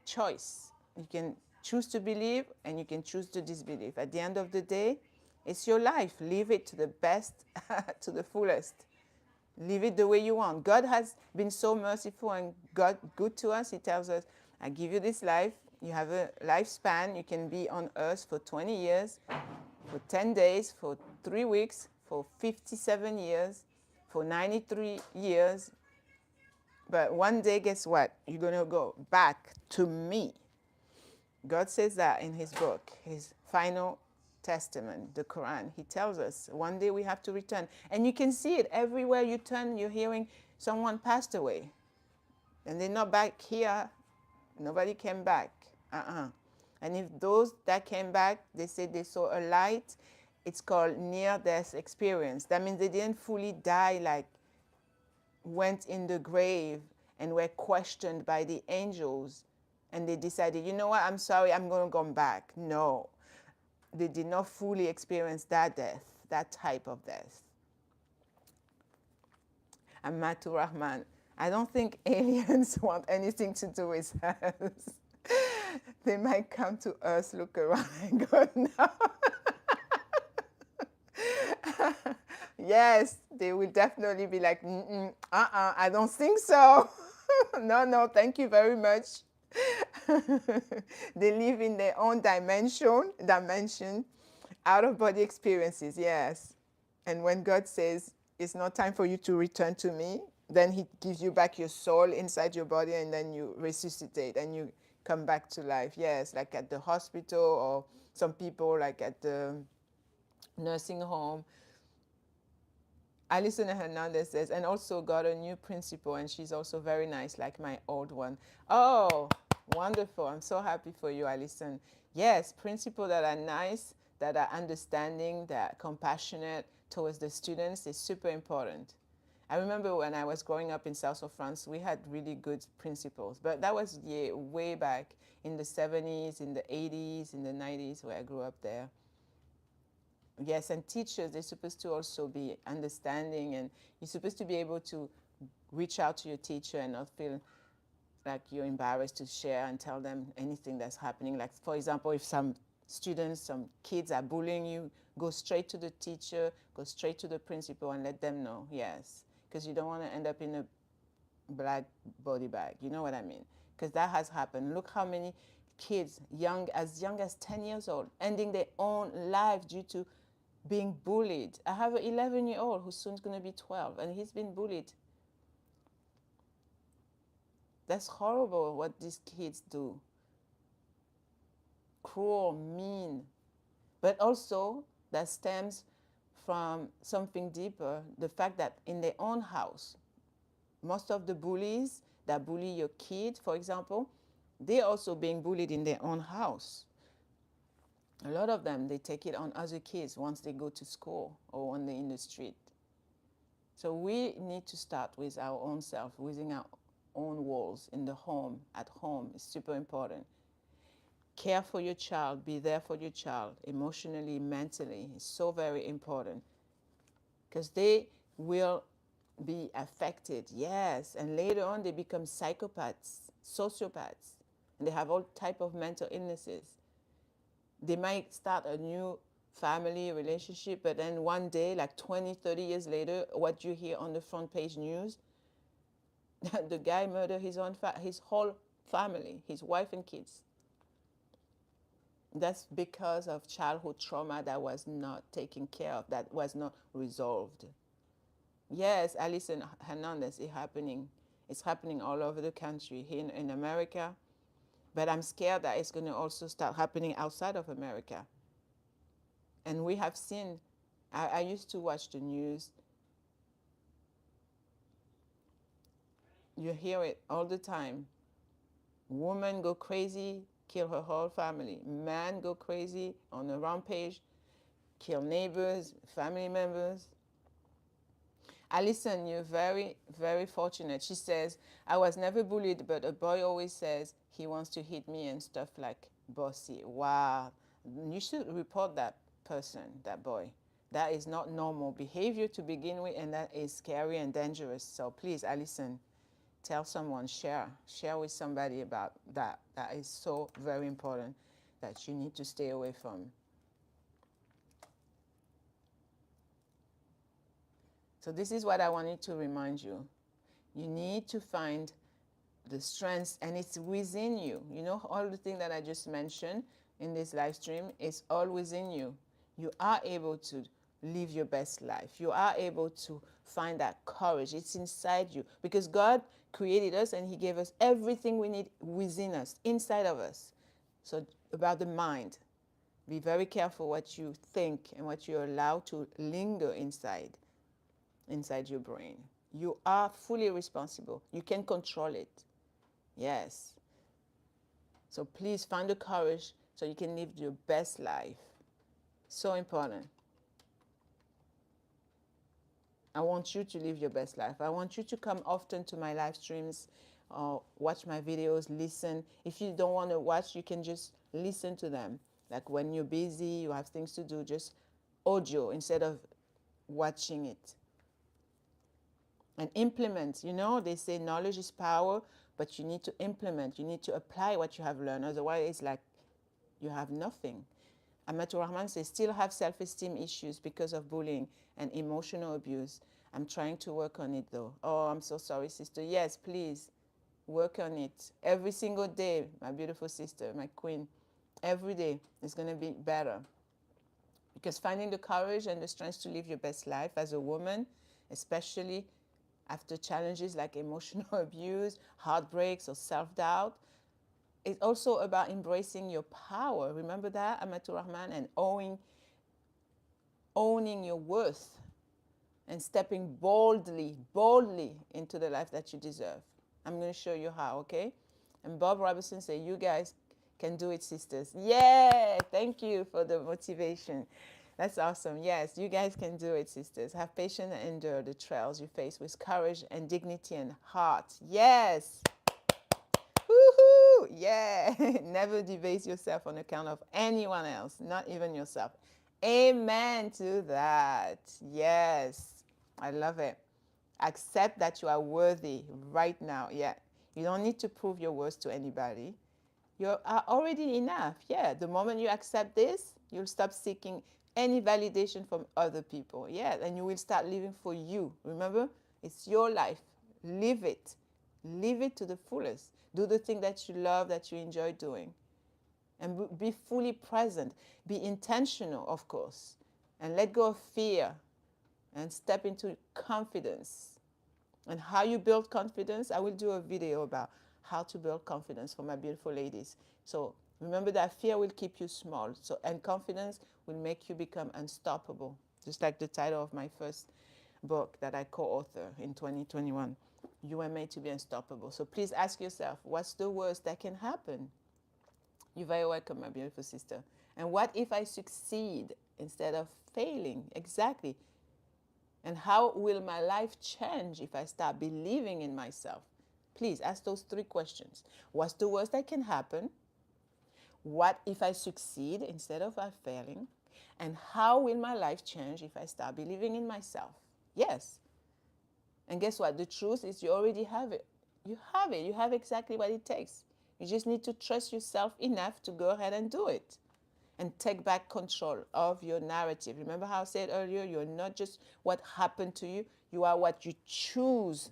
choice. You can choose to believe, and you can choose to disbelieve. At the end of the day, it's your life. Live it to the best, to the fullest. Live it the way you want. God has been so merciful and good to us. He tells us, I give you this life. You have a lifespan. You can be on earth for 20 years, for 10 days, for 3 weeks, for 57 years, for 93 years. But one day, guess what? You're going to go back to me. God says that in his book, his final Testament, the Quran. He tells us one day we have to return. And you can see it everywhere you turn. You're hearing someone passed away. And they're not back here. Nobody came back. And if those that came back, they said they saw a light, it's called near-death experience. That means they didn't fully die, like went in the grave and were questioned by the angels. And they decided, you know what, I'm sorry, I'm going to go back. No. They did not fully experience that death, that type of death. And Matu Rahman, I don't think aliens want anything to do with us. They might come to us, look around and go, no. Yes, they will definitely be like, I don't think so. No, no, thank you very much. They live in their own dimension, out of body experiences, yes. And when God says, it's not time for you to return to me, then he gives you back your soul inside your body, and then you resuscitate and you come back to life. Yes, like at the hospital, or some people like at the nursing home. Alison Hernandez says, and also got a new principal, and she's also very nice, like my old one. Oh, wonderful. I'm so happy for you, Alison. Yes, principals that are nice, that are understanding, that are compassionate towards the students is super important. I remember when I was growing up in south of France, we had really good principals, but that was way back in the 70s, in the 80s, in the 90s, where I grew up there. Yes, and teachers, they're supposed to also be understanding, and you're supposed to be able to reach out to your teacher and not feel like you're embarrassed to share and tell them anything that's happening. Like, for example, if some students, some kids are bullying you, go straight to the teacher, go straight to the principal and let them know, yes. Because you don't want to end up in a black body bag. You know what I mean? Because that has happened. Look how many kids, young as 10 years old, ending their own life due to being bullied. I have an 11-year-old who's soon going to be 12, and he's been bullied. That's horrible what these kids do. Cruel, mean. But also, that stems from something deeper, the fact that in their own house, most of the bullies that bully your kid, for example, they're also being bullied in their own house. A lot of them, they take it on other kids once they go to school or when they're in the street. So we need to start with our own self, within our own walls, in the home, at home. It's super important. Care for your child, be there for your child, emotionally, mentally. It's so very important. Because they will be affected, yes. And later on, they become psychopaths, sociopaths, and they have all type of mental illnesses. They might start a new family relationship, but then one day, like 20, 30 years later, what you hear on the front page news, the guy murdered his whole family, his wife and kids. That's because of childhood trauma that was not taken care of, that was not resolved. Yes, Alison Hernandez is happening. It's happening all over the country, here in America. But I'm scared that it's going to also start happening outside of America. And we have seen, I used to watch the news. You hear it all the time. Woman go crazy, kill her whole family. Man go crazy on a rampage, kill neighbors, family members. Alison, you're very, very fortunate. She says, I was never bullied, but a boy always says he wants to hit me and stuff like bossy. Wow. You should report that person, that boy. That is not normal behavior to begin with, and that is scary and dangerous. So please, Alison, tell someone, share with somebody about that. That is so very important that you need to stay away from. So this is what I wanted to remind you. You need to find the strengths, and it's within you. You know, all the things that I just mentioned in this live stream is all within you. You are able to live your best life. You are able to find that courage. It's inside you, because God created us and he gave us everything we need within us, inside of us. So about the mind, be very careful what you think and what you allow to linger inside your brain. You are fully responsible. You can control it. Yes. So please find the courage so you can live your best life. So important. I want you to live your best life. I want you to come often to my live streams, watch my videos, listen. If you don't want to watch, you can just listen to them. Like when you're busy, you have things to do, just audio instead of watching it. And implement. You know, they say knowledge is power, but you need to implement. You need to apply what you have learned. Otherwise, it's like you have nothing. Amatul Rahman says, still have self-esteem issues because of bullying and emotional abuse. I'm trying to work on it though. Oh, I'm so sorry, sister. Yes, please work on it every single day, my beautiful sister, my queen. Every day is going to be better. Because finding the courage and the strength to live your best life as a woman, especially after challenges like emotional abuse, heartbreaks, or self-doubt, it's also about embracing your power. Remember that, Amatul Rahman, and owning your worth and stepping boldly into the life that you deserve. I'm going to show you how, okay? And Bob Robertson said, you guys can do it, sisters. Yeah, thank you for the motivation. That's awesome. Yes, you guys can do it, sisters. Have patience and endure the trials you face with courage and dignity and heart. Yes. Woohoo! Yeah. Never debase yourself on account of anyone else, not even yourself. Amen to that. Yes. I love it. Accept that you are worthy right now. Yeah. You don't need to prove your worth to anybody. You are already enough. Yeah. The moment you accept this, you'll stop seeking any validation from other people. Yeah. And you will start living for you. Remember, it's your life. Live it. Live it to the fullest. Do the thing that you love, that you enjoy doing. And be fully present. Be intentional, of course. And let go of fear and step into confidence. And how you build confidence, I will do a video about how to build confidence for my beautiful ladies. So remember that fear will keep you small. And confidence will make you become unstoppable. Just like the title of my first book that I co-author in 2021. You are made to be unstoppable. So please ask yourself, what's the worst that can happen? You're very welcome, my beautiful sister. And what if I succeed instead of failing? Exactly. And how will my life change if I start believing in myself? Please ask those 3 questions. What's the worst that can happen? What if I succeed instead of failing? And how will my life change if I start believing in myself? Yes. And guess what? The truth is you already have it. You have it. You have exactly what it takes. You just need to trust yourself enough to go ahead and do it. And take back control of your narrative. Remember how I said earlier, you're not just what happened to you, you are what you choose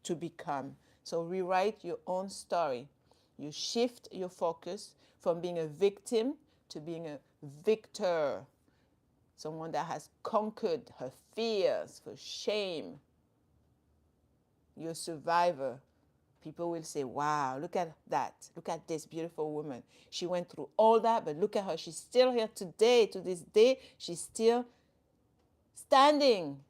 to become. So rewrite your own story. You shift your focus from being a victim to being a victor. Someone that has conquered her fears, her shame. You're a survivor. People will say, wow, look at that. Look at this beautiful woman. She went through all that, but look at her. She's still here today. To this day, she's still standing.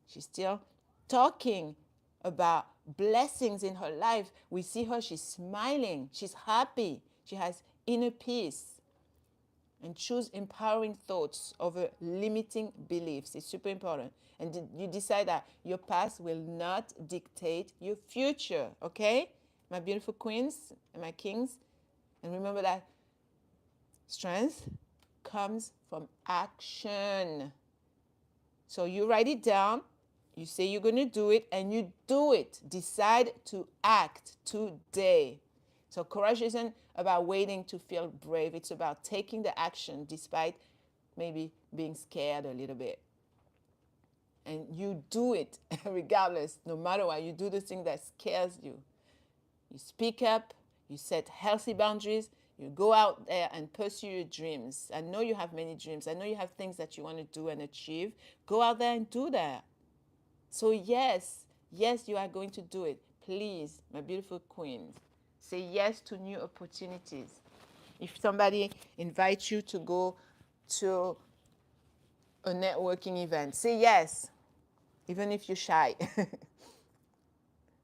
She's still talking about blessings in her life. We see her, she's smiling. She's happy. She has inner peace. And choose empowering thoughts over limiting beliefs. It's super important. And you decide that your past will not dictate your future, okay? My beautiful queens and my kings. And remember that strength comes from action. So you write it down, you say you're going to do it, and you do it. Decide to act today. So courage isn't about waiting to feel brave. It's about taking the action despite maybe being scared a little bit. And you do it regardless, no matter what. You do the thing that scares you. You speak up, you set healthy boundaries, you go out there and pursue your dreams. I know you have many dreams. I know you have things that you want to do and achieve. Go out there and do that. So yes, you are going to do it. Please, my beautiful queens, say yes to new opportunities. If somebody invites you to go to a networking event, say yes, even if you're shy.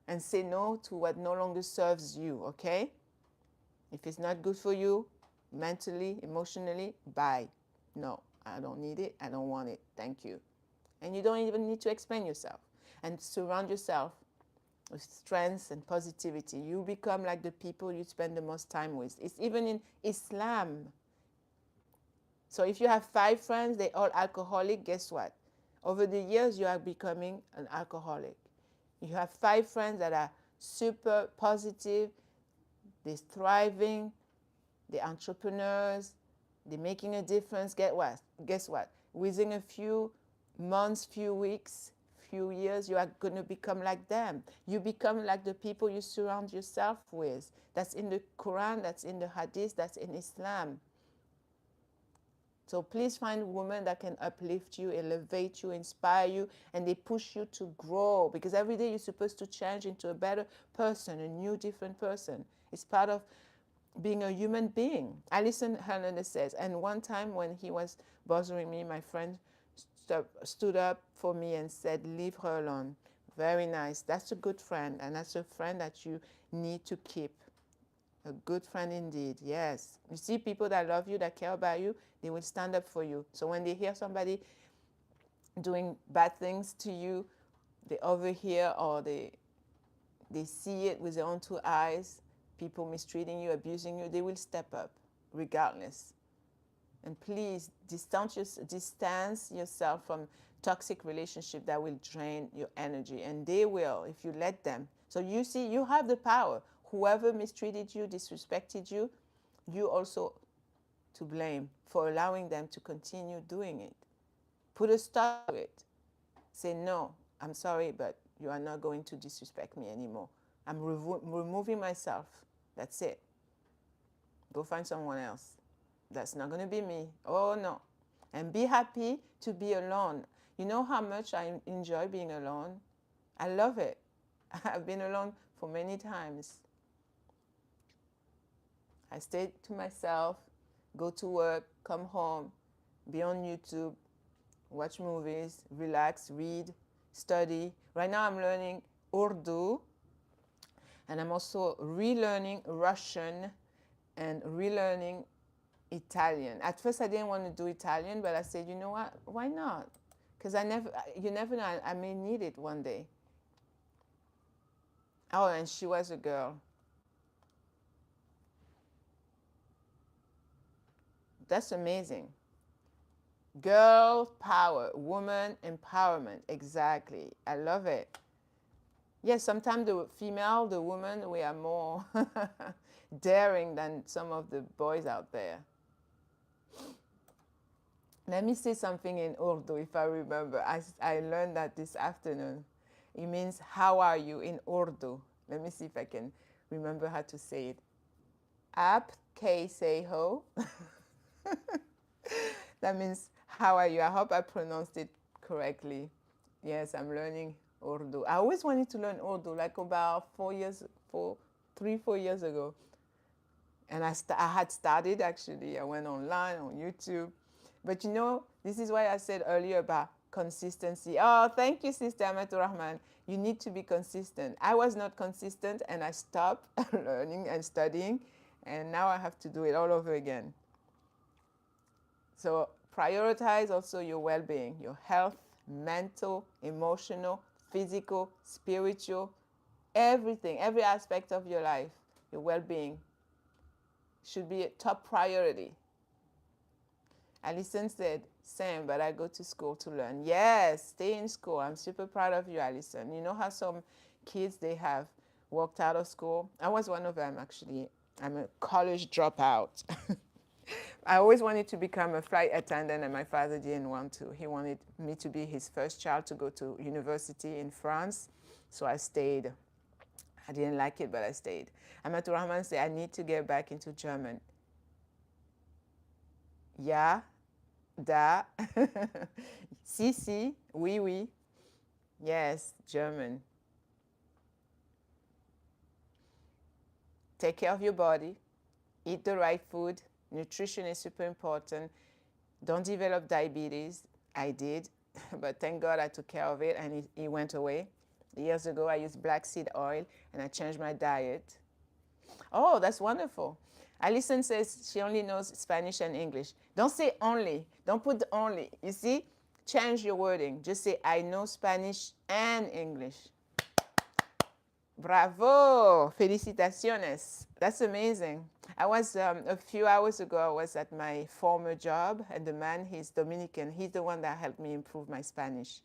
And say no to what no longer serves you, okay? If it's not good for you, mentally, emotionally, bye. No, I don't need it. I don't want it. Thank you. And you don't even need to explain yourself. And surround yourself with strength and positivity. You become like the people you spend the most time with. It's even in Islam. So if you have 5 friends, they're all alcoholic, guess what? Over the years, you are becoming an alcoholic. You have 5 friends that are super positive, they're thriving, they're entrepreneurs, They're making a difference. Get what? Guess what? Within a few months, few weeks, few years, you are going to become like them. You become like the people you surround yourself with. That's in the Quran, that's in the Hadith, that's in Islam. So please find women that can uplift you, elevate you, inspire you, and they push you to grow. Because every day you're supposed to change into a better person, a new, different person. It's part of being a human being. Alison Hernandez says, and one time when he was bothering me, my friend stood up for me and said, leave her alone. Very nice. That's a good friend, and that's a friend that you need to keep. A good friend indeed, yes. You see people that love you, that care about you, they will stand up for you. So when they hear somebody doing bad things to you, they overhear or they see it with their own two eyes, people mistreating you, abusing you, they will step up regardless. And please distance yourself from toxic relationship that will drain your energy. And they will if you let them. So you see, you have the power. Whoever mistreated you, disrespected you, you also to blame for allowing them to continue doing it. Put a stop to it. Say, no, I'm sorry, but you are not going to disrespect me anymore. I'm removing myself. That's it. Go find someone else. That's not going to be me. Oh, no. And be happy to be alone. You know how much I enjoy being alone? I love it. I've been alone for many times. I stay to myself, go to work, come home, be on YouTube, watch movies, relax, read, study. Right now I'm learning Urdu, and I'm also relearning Russian and relearning Italian. At first I didn't want to do Italian, but I said, you know what, why not? Because you never know, I may need it one day. Oh, and she was a girl. That's amazing. Girl power, woman empowerment, exactly. I love it. Yes, sometimes the woman, we are more daring than some of the boys out there. Let me say something in Urdu if I remember. I learned that this afternoon. It means, how are you in Urdu? Let me see if I can remember how to say it. Ap ke say ho. That means, how are you? I hope I pronounced it correctly. Yes, I'm learning Urdu. I always wanted to learn Urdu, like about 4 years ago. And I had started, actually. I went online on YouTube. But you know, this is why I said earlier about consistency. Oh, thank you, Sister Amatul Rahman. You need to be consistent. I was not consistent, and I stopped learning and studying. And now I have to do it all over again. So prioritize also your well-being, your health, mental, emotional, physical, spiritual, everything, every aspect of your life, your well-being should be a top priority. Alison said, same, but I go to school to learn. Yes, stay in school. I'm super proud of you, Alison. You know how some kids, they have walked out of school? I was one of them, actually. I'm a college dropout. I always wanted to become a flight attendant, and my father didn't want to. He wanted me to be his first child to go to university in France, so I stayed. I didn't like it, but I stayed. Amatul Rahman said, I need to get back into German. Ja, da, si, oui, oui. Yes, German. Take care of your body. Eat the right food. Nutrition is super important. Don't develop diabetes. I did, but thank God I took care of it, and it went away. Years ago, I used black seed oil, and I changed my diet. Oh, that's wonderful. Alison says she only knows Spanish and English. Don't say only. Don't put the only. You see? Change your wording. Just say, I know Spanish and English. Bravo! Felicitaciones. That's amazing. I was, a few hours ago, I was at my former job, and the man, he's Dominican. He's the one that helped me improve my Spanish.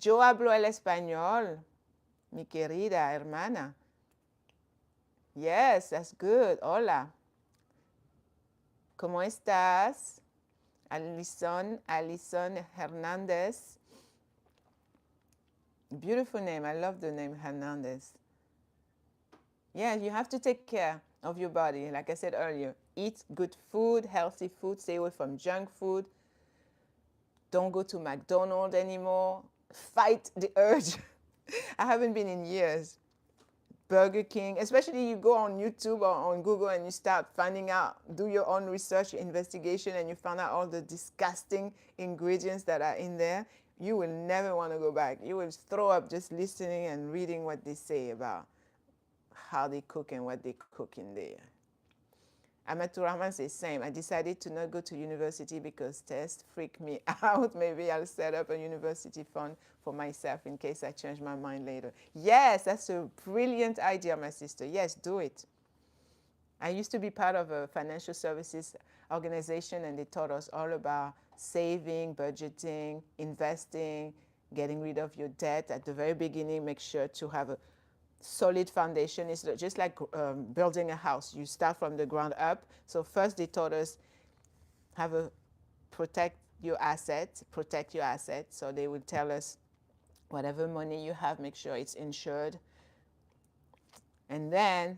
Yo hablo el español, mi querida hermana. Yes, that's good. Hola. ¿Cómo estás? Alison Hernandez. Beautiful name. I love the name Hernandez. Yeah, you have to take care of your body. Like I said earlier, eat good food, healthy food, stay away from junk food. Don't go to McDonald's anymore. Fight the urge. I haven't been in years. Burger King, especially you go on YouTube or on Google and you start finding out, do your own research, investigation, and you find out all the disgusting ingredients that are in there. You will never want to go back. You will throw up just listening and reading what they say about how they cook and what they cook in there. Amatur Rahman says, same. I decided to not go to university because tests freak me out. Maybe I'll set up a university fund for myself in case I change my mind later. Yes, that's a brilliant idea, my sister. Yes, do it. I used to be part of a financial services organization, and they taught us all about saving, budgeting, investing, getting rid of your debt. At the very beginning, make sure to have a solid foundation. Is just like building a house. You start from the ground up. So first they taught us protect your assets. So they would tell us whatever money you have, make sure it's insured. And then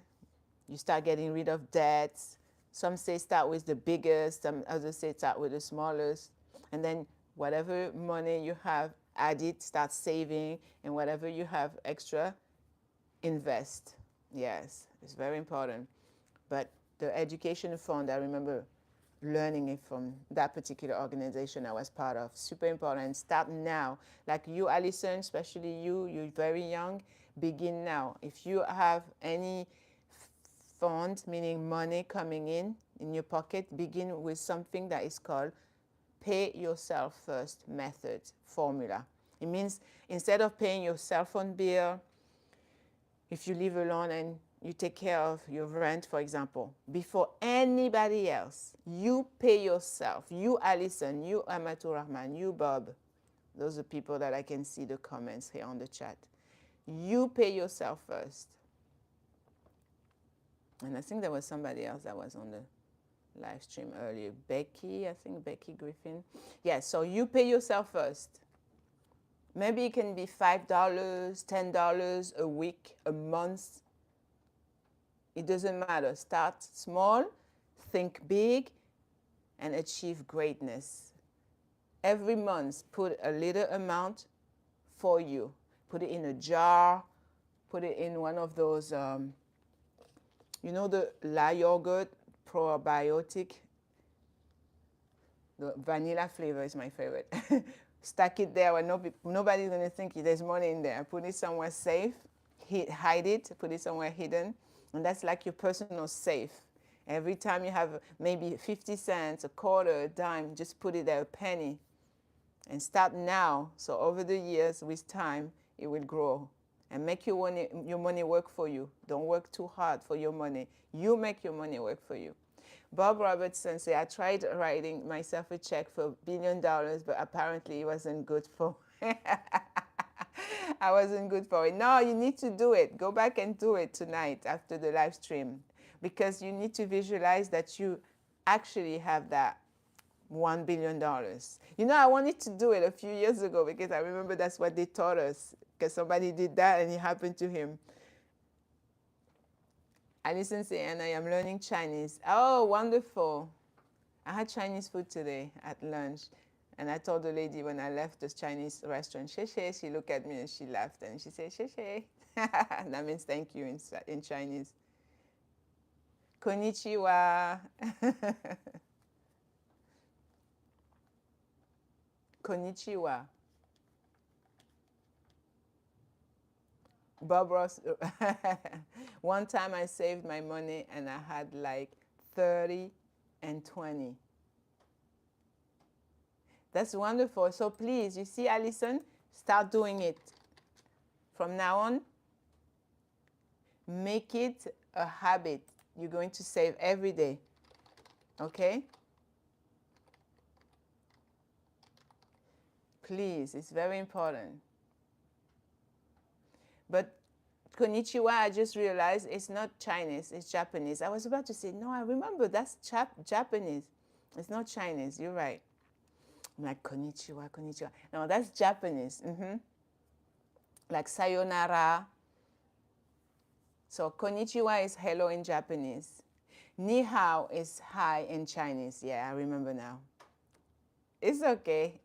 you start getting rid of debts. Some say start with the biggest, some others say start with the smallest. And then whatever money you have, add it, start saving, and whatever you have extra, invest. Yes, it's very important. But the education fund, I remember learning it from that particular organization I was part of. Super important. Start now. Like you, Alison, especially you're very young, begin now. If you have any fund, meaning money coming in your pocket, begin with something that is called pay yourself first method formula. It means instead of paying your cell phone bill, if you live alone and you take care of your rent, for example, before anybody else, you pay yourself. You, Alison, you, Amatur Rahman, you, Bob. Those are people that I can see the comments here on the chat. You pay yourself first. And I think there was somebody else that was on the live stream earlier. Becky, I think Becky Griffin. Yeah, so you pay yourself first. Maybe it can be $5, $10 a week, a month. It doesn't matter. Start small, think big, and achieve greatness. Every month, put a little amount for you. Put it in a jar. Put it in one of those, you know, the La yogurt probiotic. The vanilla flavor is my favorite. Stack it there where nobody's going to think there's money in there. Put it somewhere safe. Hide it. Put it somewhere hidden. And that's like your personal safe. Every time you have maybe 50 cents, a quarter, a dime, just put it there, a penny. And start now. So over the years, with time, it will grow. And make your money work for you. Don't work too hard for your money. You make your money work for you. Bob Robertson said, I tried writing myself a check for $1 billion, but apparently it wasn't good for I wasn't good for it. No, you need to do it. Go back and do it tonight after the live stream, because you need to visualize that you actually have that $1 billion. You know, I wanted to do it a few years ago because I remember that's what they taught us, because somebody did that and it happened to him. Alison say, and I am learning Chinese. Oh, wonderful. I had Chinese food today at lunch. And I told the lady when I left the Chinese restaurant, "Xie xie." She looked at me and she laughed and she said, "Xie xie." That means thank you in Chinese. Konnichiwa. Konnichiwa. Bob Ross. One time I saved my money and I had like 30 and 20. That's wonderful. So please, you see, Alison, start doing it. From now on, make it a habit. You're going to save every day. Okay? Please, it's very important. But Konnichiwa, I just realized it's not Chinese, it's Japanese. I was about to say, no, I remember that's Japanese. It's not Chinese, you're right. I'm like, konnichiwa, konnichiwa. No, that's Japanese. Like sayonara. So konnichiwa is hello in Japanese. Ni hao is hi in Chinese. Yeah, I remember now. It's okay.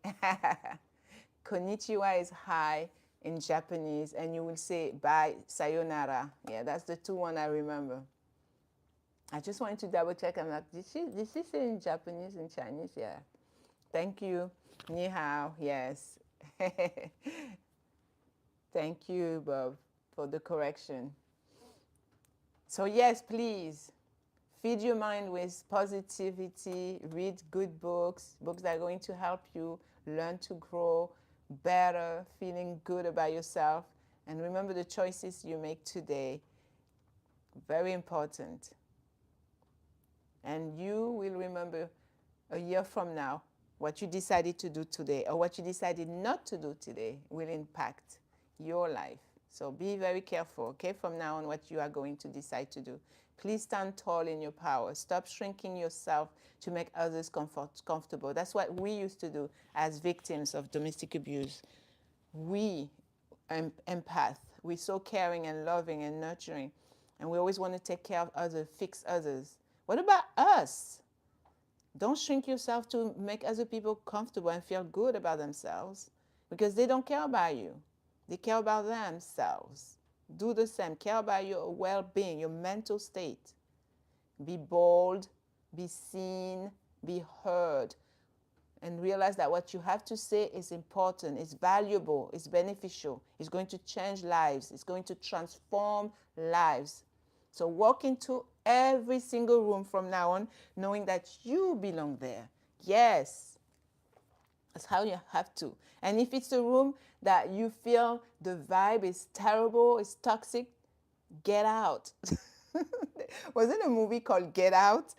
Konnichiwa is hi in Japanese, and you will say bye, sayonara. Yeah, that's the two one I remember. I just wanted to double check. I'm like, did she say in Japanese and Chinese? Yeah. Thank you. Ni hao. Yes. Thank you, Bob, for the correction. So yes, please feed your mind with positivity. Read good books, books that are going to help you learn to grow better, feeling good about yourself. And remember the choices you make today. Very important. And you will remember a year from now what you decided to do today or what you decided not to do today will impact your life. So be very careful, okay, from now on what you are going to decide to do. Please stand tall in your power. Stop shrinking yourself to make others comfortable. That's what we used to do as victims of domestic abuse. We, empath, we're so caring and loving and nurturing, and we always want to take care of others, fix others. What about us? Don't shrink yourself to make other people comfortable and feel good about themselves, because they don't care about you. They care about themselves. Do the same. Care about your well-being, your mental state. Be bold, be seen, be heard, and realize that what you have to say is important, is valuable, is beneficial, is going to change lives, it's going to transform lives. So walk into every single room from now on knowing that you belong there. Yes, that's how you have to. And if it's a room that you feel the vibe is terrible, it's toxic, get out. Was it a movie called Get Out?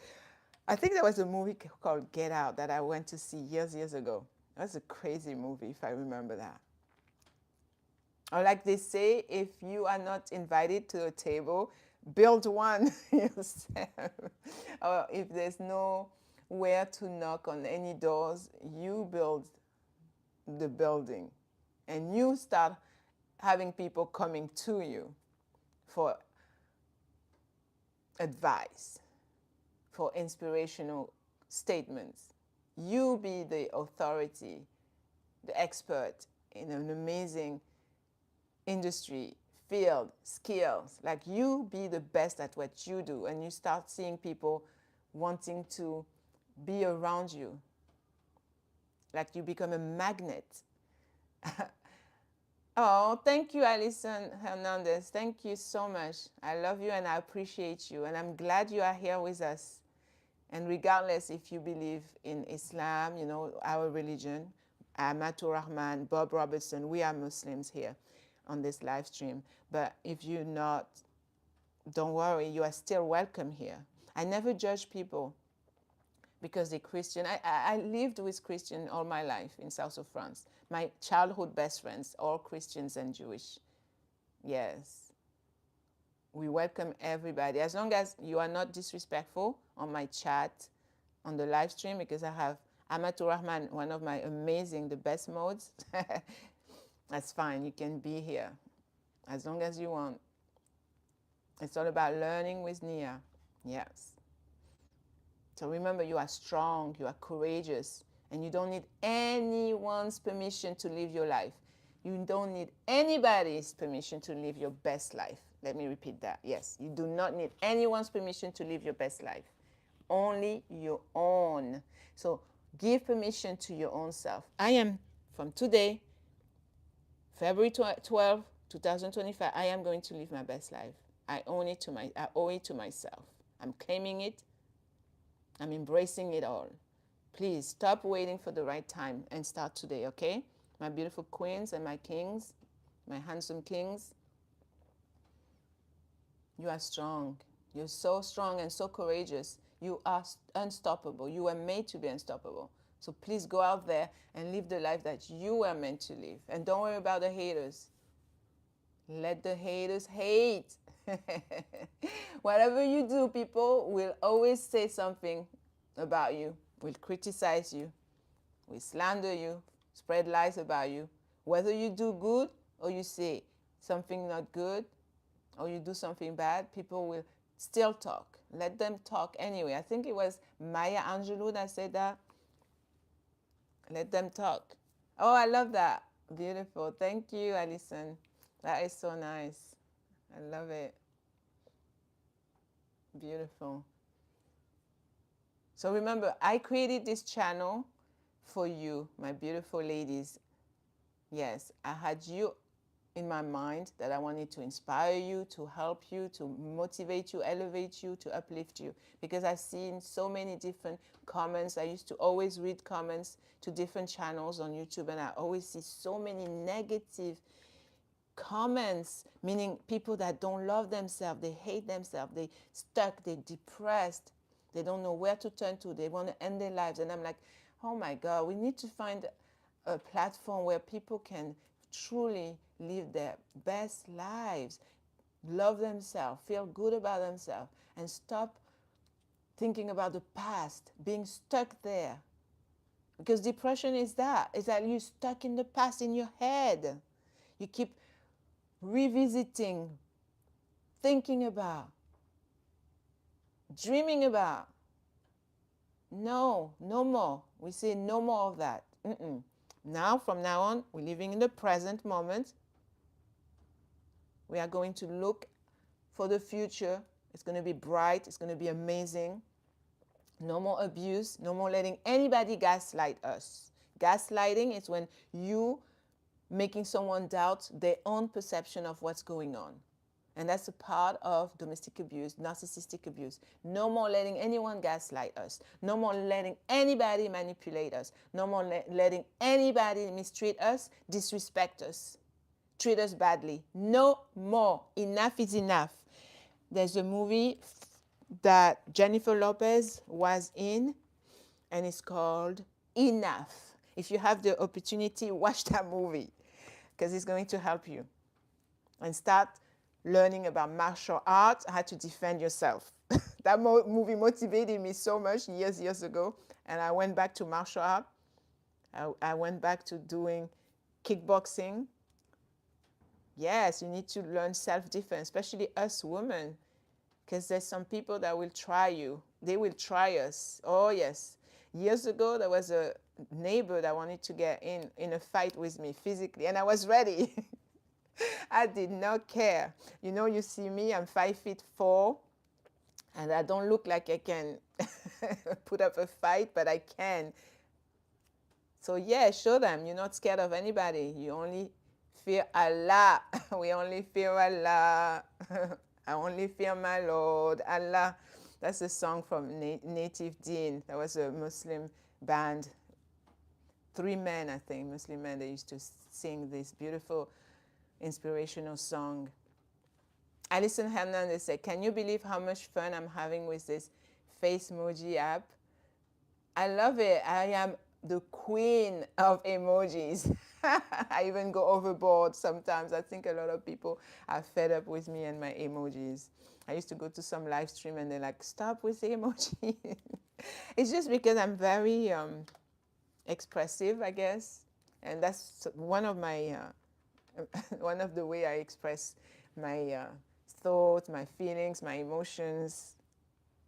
I think there was a movie called Get Out that I went to see years ago. That's a crazy movie, if I remember that. Or like they say, if you are not invited to a table, build one yourself. Or if there's nowhere to knock on any doors, you build the building. And you start having people coming to you for advice, for inspirational statements. You be the authority, the expert in an amazing industry, field, skills. Like you be the best at what you do, and you start seeing people wanting to be around you. Like you become a magnet. Oh, thank you, Alison Hernandez. Thank you so much. I love you and I appreciate you. And I'm glad you are here with us. And regardless if you believe in Islam, you know, our religion, Amatur Rahman, Bob Robertson, we are Muslims here on this live stream. But if you're not, don't worry, you are still welcome here. I never judge people because they're Christian. I lived with Christian all my life in south of France. My childhood best friends, all Christians and Jewish. Yes. We welcome everybody. As long as you are not disrespectful on my chat, on the live stream, because I have Amatur Rahman, one of my amazing, the best modes. That's fine. You can be here as long as you want. It's all about learning with Nia. Yes. So remember, you are strong, you are courageous, and you don't need anyone's permission to live your life. You don't need anybody's permission to live your best life. Let me repeat that. Yes, you do not need anyone's permission to live your best life. Only your own. So give permission to your own self. I am, from today, February 12, 2025, I am going to live my best life. I owe it to myself. I'm claiming it. I'm embracing it all. Please stop waiting for the right time and start today, okay? My beautiful queens and my kings, my handsome kings, you are strong. You're so strong and so courageous. You are unstoppable. You were made to be unstoppable. So please go out there and live the life that you were meant to live. And don't worry about the haters. Let the haters hate. Whatever you do, people will always say something about you, will criticize you, will slander you, spread lies about you. Whether you do good or you say something not good or you do something bad, people will still talk. Let them talk anyway. I think it was Maya Angelou that said that. Let them talk. Oh, I love that. Beautiful. Thank you, Alison. That is so nice. I love it. Beautiful. So remember, I created this channel for you, my beautiful ladies. Yes, I had you in my mind that I wanted to inspire you, to help you, to motivate you, elevate you, to uplift you. Because I've seen so many different comments. I used to always read comments to different channels on YouTube, and I always see so many negative comments, meaning people that don't love themselves, they hate themselves, they stuck, they depressed, they don't know where to turn to, they want to end their lives. And I'm like, oh my God, we need to find a platform where people can truly live their best lives, love themselves, feel good about themselves, and stop thinking about the past, being stuck there. Because depression is that. It's that you're stuck in the past in your head. You keep revisiting, thinking about, dreaming about. No, no more. We say no more of that. Now, from now on, we're living in the present moment. We are going to look for the future. It's going to be bright. It's going to be amazing. No more abuse. No more letting anybody gaslight us. Gaslighting is when you making someone doubt their own perception of what's going on. And that's a part of domestic abuse, narcissistic abuse. No more letting anyone gaslight us. No more letting anybody manipulate us. No more letting anybody mistreat us, disrespect us, treat us badly. No more. Enough is enough. There's a movie that Jennifer Lopez was in, and it's called Enough. If you have the opportunity, watch that movie, because it's going to help you. And start learning about martial arts, how to defend yourself. That movie motivated me so much years ago. And I went back to martial art. I went back to doing kickboxing. Yes, you need to learn self-defense, especially us women, because there's some people that will try you. They will try us. Oh, yes. Years ago, there was a neighbor that wanted to get in a fight with me physically, and I was ready. I did not care. You know, you see me, I'm 5'4", and I don't look like I can put up a fight, but I can. So yeah, show them you're not scared of anybody. You only fear Allah. We only fear Allah. I only fear my Lord, Allah. That's a song from Native Deen. That was a Muslim band. 3 men, I think, Muslim men, they used to sing this beautiful inspirational song. Alison Hernandez said, can you believe how much fun I'm having with this face emoji app? I love it. I am the queen of emojis. I even go overboard sometimes. I think a lot of people are fed up with me and my emojis. I used to go to some live stream and they're like, stop with the emoji. It's just because I'm very expressive, I guess. And that's one of my one of the way I express my thoughts, my feelings, my emotions.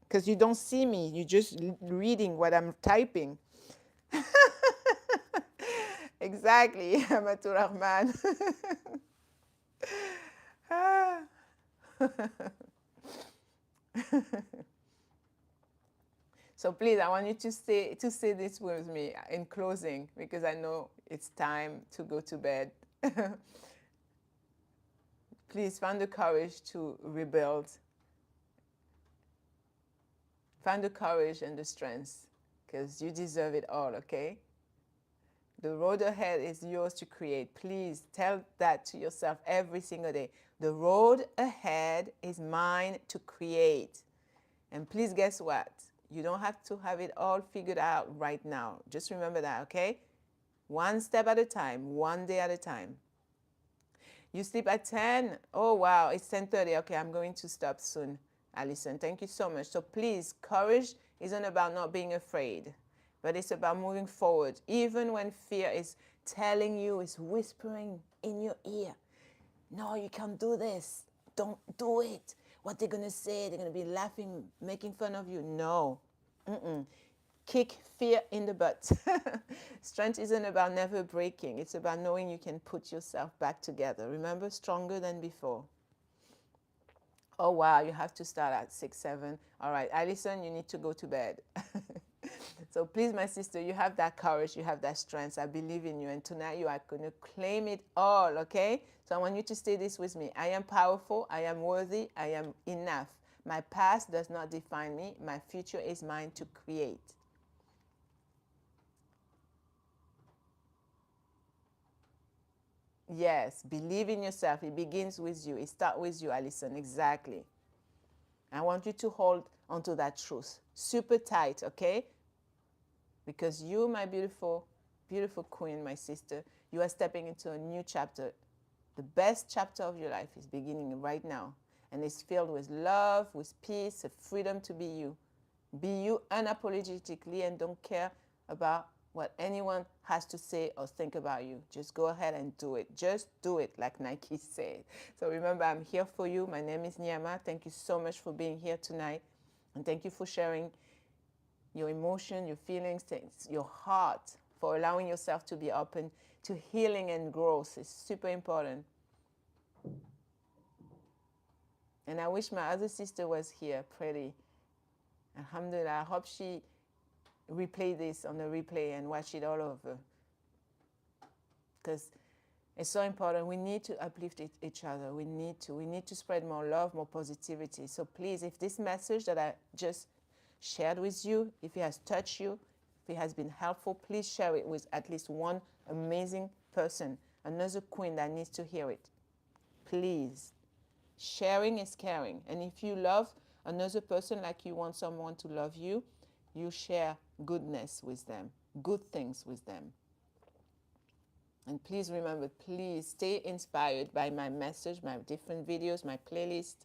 Because you don't see me, you're just reading what I'm typing. Exactly, Amatur Rahman. So please, I want you to say this with me in closing, because I know it's time to go to bed. Please find the courage to rebuild. Find the courage and the strength, because you deserve it all, okay? The road ahead is yours to create. Please tell that to yourself every single day. The road ahead is mine to create. And please, guess what? You don't have to have it all figured out right now. Just remember that, okay? One step at a time, one day at a time. You sleep at 10? Oh, wow. It's 10:30. Okay, I'm going to stop soon. Alison, thank you so much. So please, courage isn't about not being afraid, but it's about moving forward. Even when fear is telling you, is whispering in your ear, no, you can't do this. Don't do it. What they're going to say, they're going to be laughing, making fun of you. No. Kick fear in the butt. Strength isn't about never breaking. It's about knowing you can put yourself back together. Remember, stronger than before. Oh, wow, you have to start at 6, 7. All right, Alison, you need to go to bed. So please, my sister, you have that courage, you have that strength. I believe in you. And tonight you are going to claim it all, okay? So I want you to say this with me. I am powerful. I am worthy. I am enough. My past does not define me. My future is mine to create. Yes, believe in yourself. It begins with you. It starts with you, Alison. Exactly. I want you to hold onto that truth super tight, okay? Because you, my beautiful, beautiful queen, my sister, you are stepping into a new chapter. The best chapter of your life is beginning right now. And it's filled with love, with peace, a freedom to be you. Be you unapologetically and don't care about what anyone has to say or think about you. Just go ahead and do it. Just do it, like Nike said. So remember, I'm here for you. My name is Gnama. Thank you so much for being here tonight. And thank you for sharing your emotion, your feelings, your heart, for allowing yourself to be open to healing and growth. It's super important. And I wish my other sister was here, Pretty. Alhamdulillah, I hope she replay this on the replay and watch it all over. Because it's so important. We need to uplift each other. We need to spread more love, more positivity. So please, if this message that I just shared with you, if it has touched you, if it has been helpful, please share it with at least one amazing person, another queen that needs to hear it. Please. Sharing is caring. And if you love another person like you want someone to love you, you share goodness with them, good things with them. And please remember, please stay inspired by my message, my different videos, my playlist.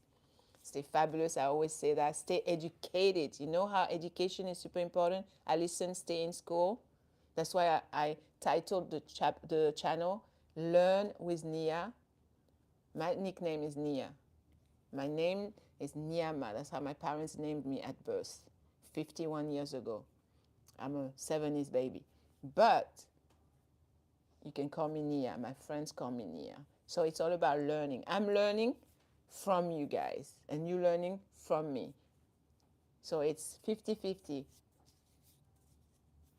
Stay fabulous. I always say that. Stay educated. You know how education is super important? Alison, stay in school. That's why I titled the channel, Learn with Nia. My nickname is Nia. My name is Gnama. That's how my parents named me at birth, 51 years ago. I'm a 70s baby. But you can call me Nia. My friends call me Nia. So it's all about learning. I'm learning from you guys, and you learning from me. So it's 50-50.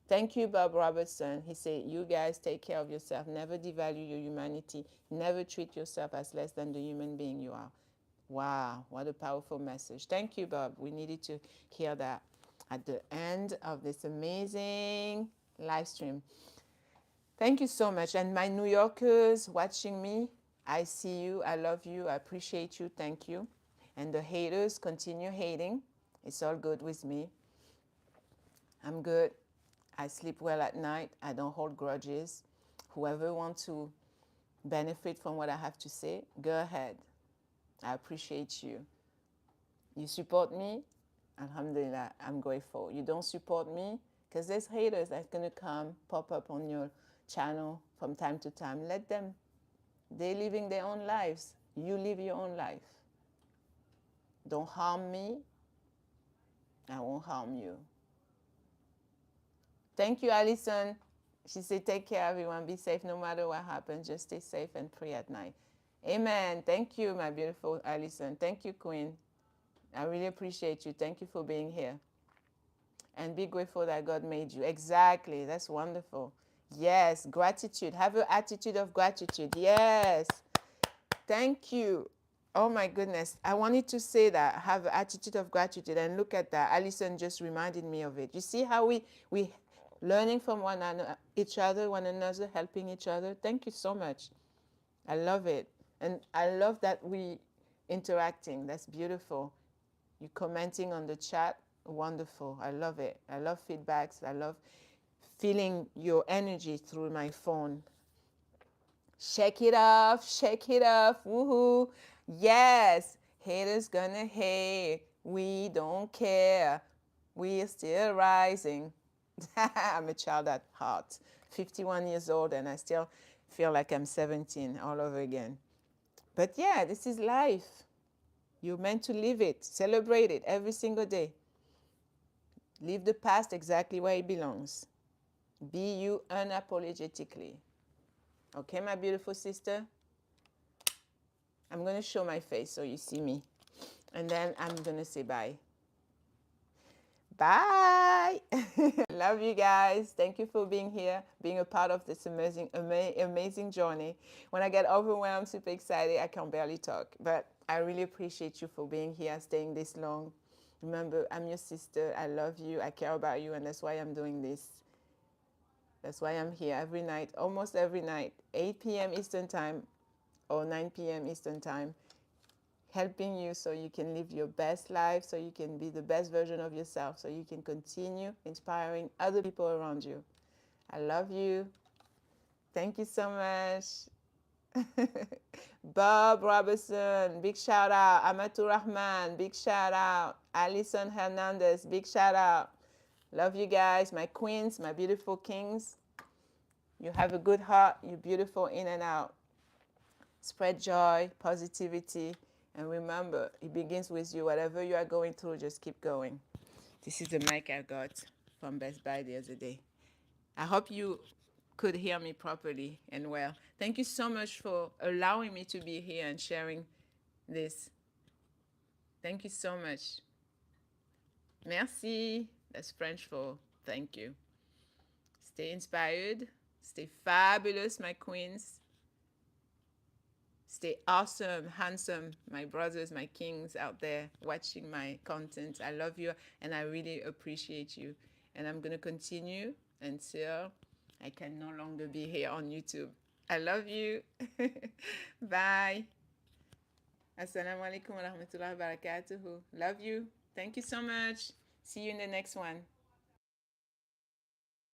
Thank you, Bob Robertson. He said, you guys take care of yourself. Never devalue your humanity. Never treat yourself as less than the human being you are. Wow, what a powerful message. Thank you, Bob. We needed to hear that at the end of this amazing live stream. Thank you so much. And my New Yorkers watching me, I see you. I love you. I appreciate you. Thank you. And the haters, continue hating. It's all good with me. I'm good. I sleep well at night. I don't hold grudges. Whoever wants to benefit from what I have to say, go ahead. I appreciate you. You support me, alhamdulillah, I'm grateful. You don't support me, because there's haters that's going to come, pop up on your channel from time to time. Let them. They're living their own lives. You live your own life. Don't harm me. I won't harm you. Thank you, Alison. She said, take care, everyone. Be safe no matter what happens. Just stay safe and pray at night. Amen. Thank you, my beautiful Alison. Thank you, Queen. I really appreciate you. Thank you for being here. And be grateful that God made you. Exactly. That's wonderful. Yes. Gratitude. Have an attitude of gratitude. Yes. Thank you. Oh, my goodness. I wanted to say that. Have an attitude of gratitude. And look at that. Alison just reminded me of it. You see how we learning from one another, one another, helping each other. Thank you so much. I love it. And I love that we interacting. That's beautiful. You commenting on the chat. Wonderful. I love it. I love feedbacks. I love feeling your energy through my phone. Shake it off, shake it off, woohoo. Yes, haters gonna hate. We don't care. We're still rising. I'm a child at heart. 51 years old, and I still feel like I'm 17 all over again. But yeah, this is life. You're meant to live it, celebrate it every single day. Leave the past exactly where it belongs. Be you unapologetically. Okay, my beautiful sister? I'm going to show my face so you see me. And then I'm going to say bye. Bye. Love you guys. Thank you for being here, being a part of this amazing journey. When I get overwhelmed, super excited, I can barely talk. But I really appreciate you for being here, staying this long. Remember, I'm your sister. I love you. I care about you. And that's why I'm doing this. That's why I'm here every night, almost every night, 8 p.m. Eastern Time or 9 p.m. Eastern Time, helping you so you can live your best life, so you can be the best version of yourself, so you can continue inspiring other people around you. I love you. Thank you so much. Bob Robertson, big shout out. Amatur Rahman, big shout out. Alison Hernandez, big shout out. Love you guys, my queens, my beautiful kings. You have a good heart. You're beautiful in and out. Spread joy, positivity, and remember, it begins with you. Whatever you are going through, just keep going. This is the mic I got from Best Buy the other day. I hope you could hear me properly and well. Thank you so much for allowing me to be here and sharing this. Thank you so much. Merci. That's French for thank you. Stay inspired. Stay fabulous, my queens. Stay awesome, handsome, my brothers, my kings out there watching my content. I love you and I really appreciate you. And I'm going to continue until I can no longer be here on YouTube. I love you. Bye. Assalamu alaikum wa rahmatullahi wa barakatuhu. Love you. Thank you so much. See you in the next one.